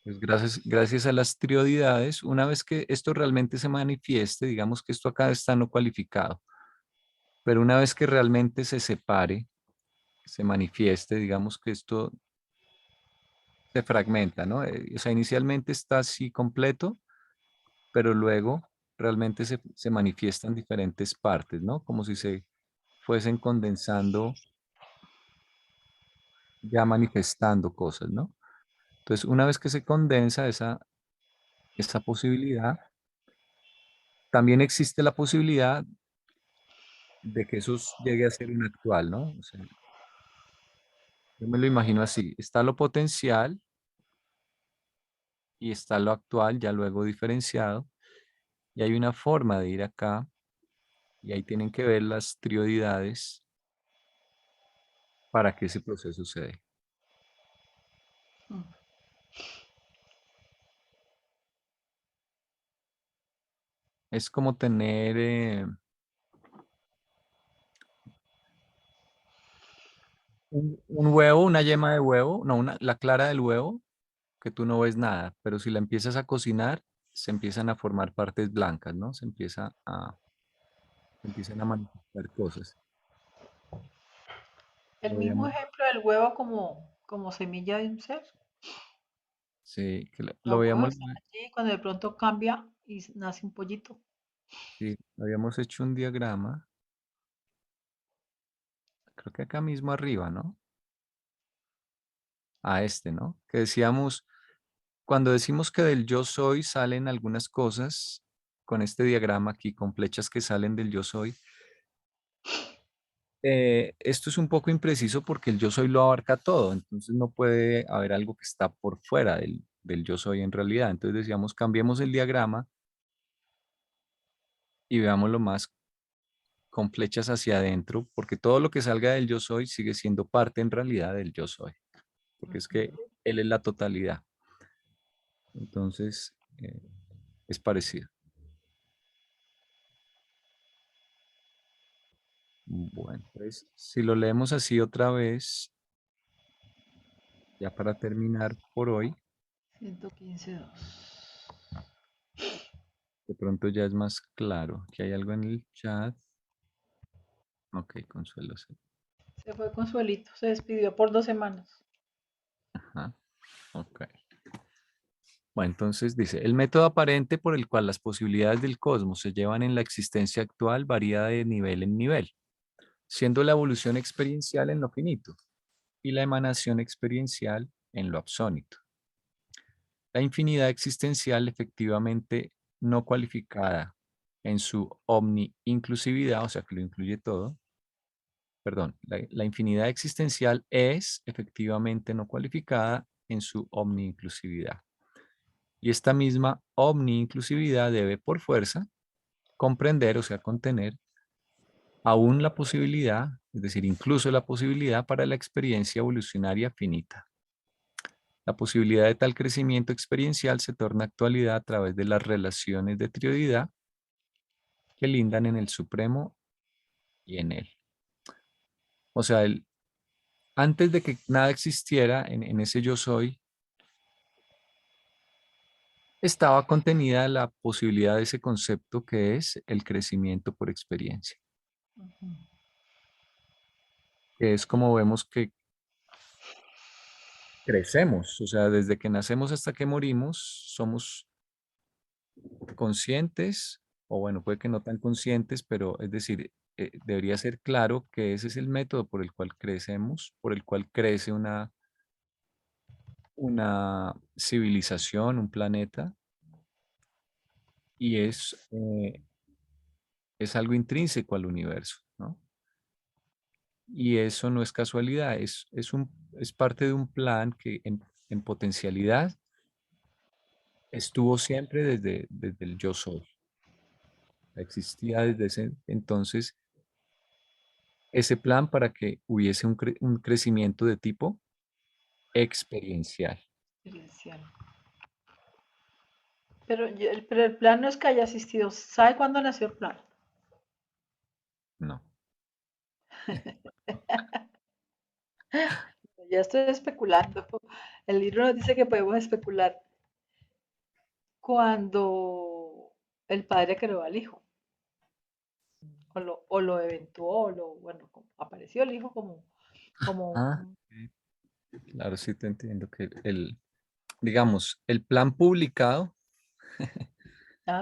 Pues gracias a las triodidades, una vez que esto realmente se manifieste, digamos que esto acá está no cualificado, pero una vez que realmente se separe, se manifieste, digamos que esto se fragmenta, ¿no? O sea, inicialmente está así completo, pero luego realmente se manifiestan diferentes partes, ¿no? Como si se fuesen condensando, ya manifestando cosas, ¿no? Entonces, una vez que se condensa esa posibilidad, también existe la posibilidad de que eso llegue a ser un actual, ¿no? O sea, yo me lo imagino así, está lo potencial y está lo actual ya luego diferenciado. Y hay una forma de ir acá y ahí tienen que ver las trioidades para que ese proceso se dé. Mm. Es como tener un huevo, una yema de huevo, no, la clara del huevo, que tú no ves nada, pero si la empiezas a cocinar, se empiezan a formar partes blancas, ¿no? Se empiezan a manifestar cosas. El Lo mismo veíamos, ejemplo del huevo como semilla de un ser. sí, lo Los huevos veíamos, están allí cuando de pronto cambia y nace un pollito. sí, habíamos hecho un diagrama, creo que acá mismo arriba, ¿no? A este, ¿no? Que decíamos, cuando decimos que del yo soy salen algunas cosas, con este diagrama aquí, con flechas que salen del yo soy, esto es un poco impreciso porque el yo soy lo abarca todo, entonces no puede haber algo que está por fuera del yo soy en realidad. Entonces decíamos, cambiemos el diagrama y veámoslo más con flechas hacia adentro, porque todo lo que salga del yo soy sigue siendo parte en realidad del yo soy, porque es que él es la totalidad. Entonces, es parecido. Bueno, pues si lo leemos así otra vez, ya para terminar por hoy, 115.2. de pronto ya es más claro. Aquí hay algo en el chat. Ok, Consuelo. Sí. Se fue Consuelito, se despidió por 2 semanas. Ajá, ok. Bueno, entonces dice, el método aparente por el cual las posibilidades del cosmos se llevan en la existencia actual varía de nivel en nivel, siendo la evolución experiencial en lo finito y la emanación experiencial en lo absónito. La infinidad existencial efectivamente no cualificada en su omni-inclusividad, o sea que lo incluye todo, perdón, la infinidad existencial es efectivamente no cualificada en su omni-inclusividad. Y esta misma omni-inclusividad debe por fuerza comprender, o sea, contener aún la posibilidad, es decir, incluso la posibilidad para la experiencia evolucionaria finita. La posibilidad de tal crecimiento experiencial se torna actualidad a través de las relaciones de trioidad que lindan en el Supremo y en él. O sea, antes de que nada existiera en ese yo soy, estaba contenida la posibilidad de ese concepto que es el crecimiento por experiencia, que es como vemos que crecemos, o sea, desde que nacemos hasta que morimos, somos conscientes, o bueno, puede que no tan conscientes, pero es decir, debería ser claro que ese es el método por el cual crecemos, por el cual crece una civilización, un planeta, y es algo intrínseco al universo, ¿no? Y eso no es casualidad, es parte de un plan que en potencialidad estuvo siempre desde el yo soy. Existía desde ese entonces ese plan para que hubiese un crecimiento de tipo experiencial. Experiencial. Pero el plan no es que haya asistido. ¿Sabe cuándo nació el plan? No. Ya estoy especulando. El libro nos dice que podemos especular cuando el padre creó al hijo, o lo eventuó, bueno, apareció el hijo como Ah, claro, sí te entiendo que digamos, el plan publicado,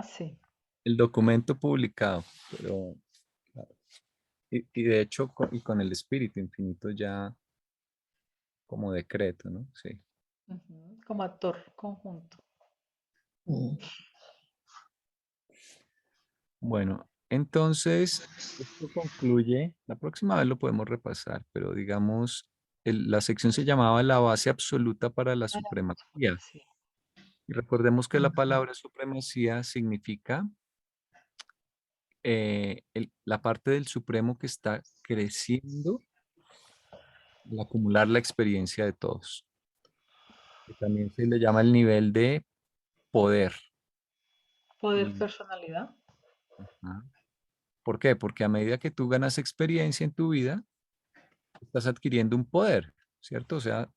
sí. el documento publicado, pero, claro, y de hecho, con el espíritu infinito ya como decreto, ¿no? Sí. Como actor conjunto. Bueno, entonces, esto concluye, la próxima vez lo podemos repasar, pero digamos, la sección se llamaba La base absoluta para la Ahora, supremacía. sí. Y recordemos que la palabra supremacía significa la parte del supremo que está creciendo al acumular la experiencia de todos. Que también se le llama el nivel de poder. Poder, Y- personalidad. Ajá. ¿Por qué? Porque a medida que tú ganas experiencia en tu vida, estás adquiriendo un poder, ¿cierto? O sea,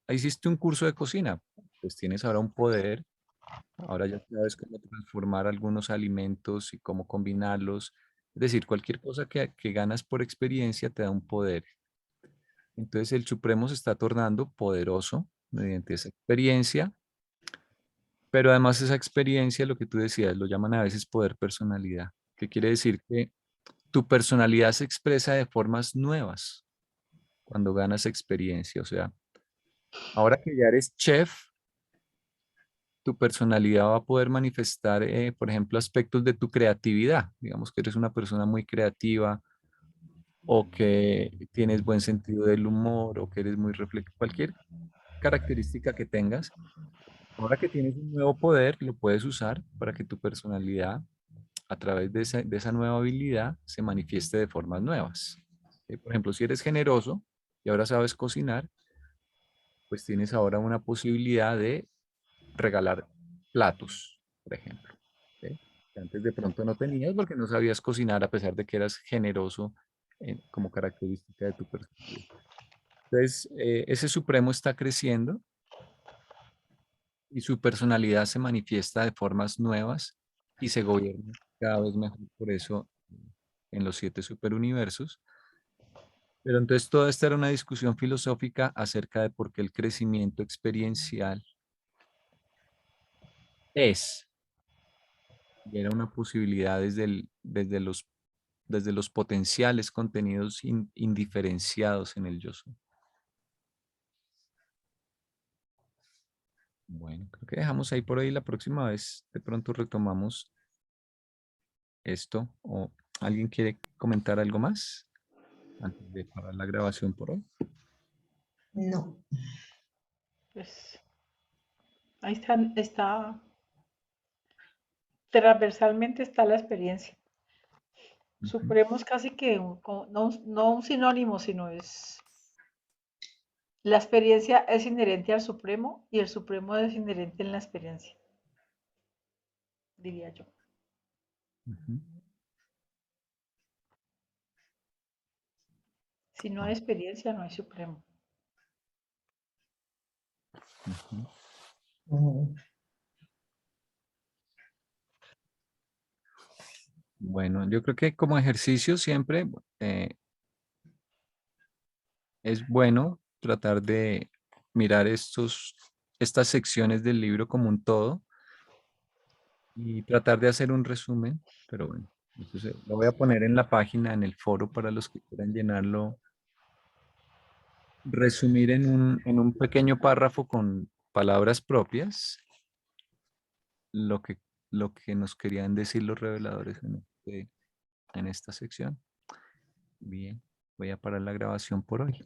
hiciste un curso de cocina, pues tienes ahora un poder. Ahora ya sabes cómo transformar algunos alimentos y cómo combinarlos. Es decir, cualquier cosa que ganas por experiencia te da un poder. Entonces el Supremo se está tornando poderoso mediante esa experiencia, pero además esa experiencia, lo que tú decías, lo llaman a veces poder personalidad, que quiere decir que tu personalidad se expresa de formas nuevas cuando ganas experiencia. O sea, ahora que ya eres chef, tu personalidad va a poder manifestar, por ejemplo, aspectos de tu creatividad. Digamos que eres una persona muy creativa o que tienes buen sentido del humor o que eres muy reflexivo. Cualquier característica que tengas, ahora que tienes un nuevo poder, lo puedes usar para que tu personalidad, a través de esa nueva habilidad, se manifieste de formas nuevas. Por ejemplo, si eres generoso y ahora sabes cocinar, pues tienes ahora una posibilidad de regalar platos, por ejemplo. ¿Sí? Que antes de pronto no tenías porque no sabías cocinar a pesar de que eras generoso como característica de tu personalidad. Entonces, ese supremo está creciendo y su personalidad se manifiesta de formas nuevas y se gobierna cada vez mejor por eso en los 7 superuniversos. Pero entonces toda esta era una discusión filosófica acerca de por qué el crecimiento experiencial es, y era una posibilidad desde los potenciales contenidos indiferenciados en el yo soy. Bueno, creo que dejamos ahí por ahí. La próxima vez de pronto retomamos esto. ¿O alguien quiere comentar algo más antes de parar la grabación por hoy? No. Pues ahí transversalmente está la experiencia. Ujú, Supremo es casi que no un sinónimo, sino es la experiencia es inherente al Supremo y el Supremo es inherente en la experiencia, diría yo. ujú. Si no hay experiencia, no hay Supremo. Ujú. Ujú. Bueno, yo creo que como ejercicio siempre es bueno tratar de mirar estas secciones del libro como un todo y tratar de hacer un resumen, pero bueno, eso lo voy a poner en la página, en el foro para los que quieran llenarlo, resumir en un pequeño párrafo con palabras propias lo que, lo que nos querían decir los reveladores en esta sección. Bien, voy a parar la grabación por hoy.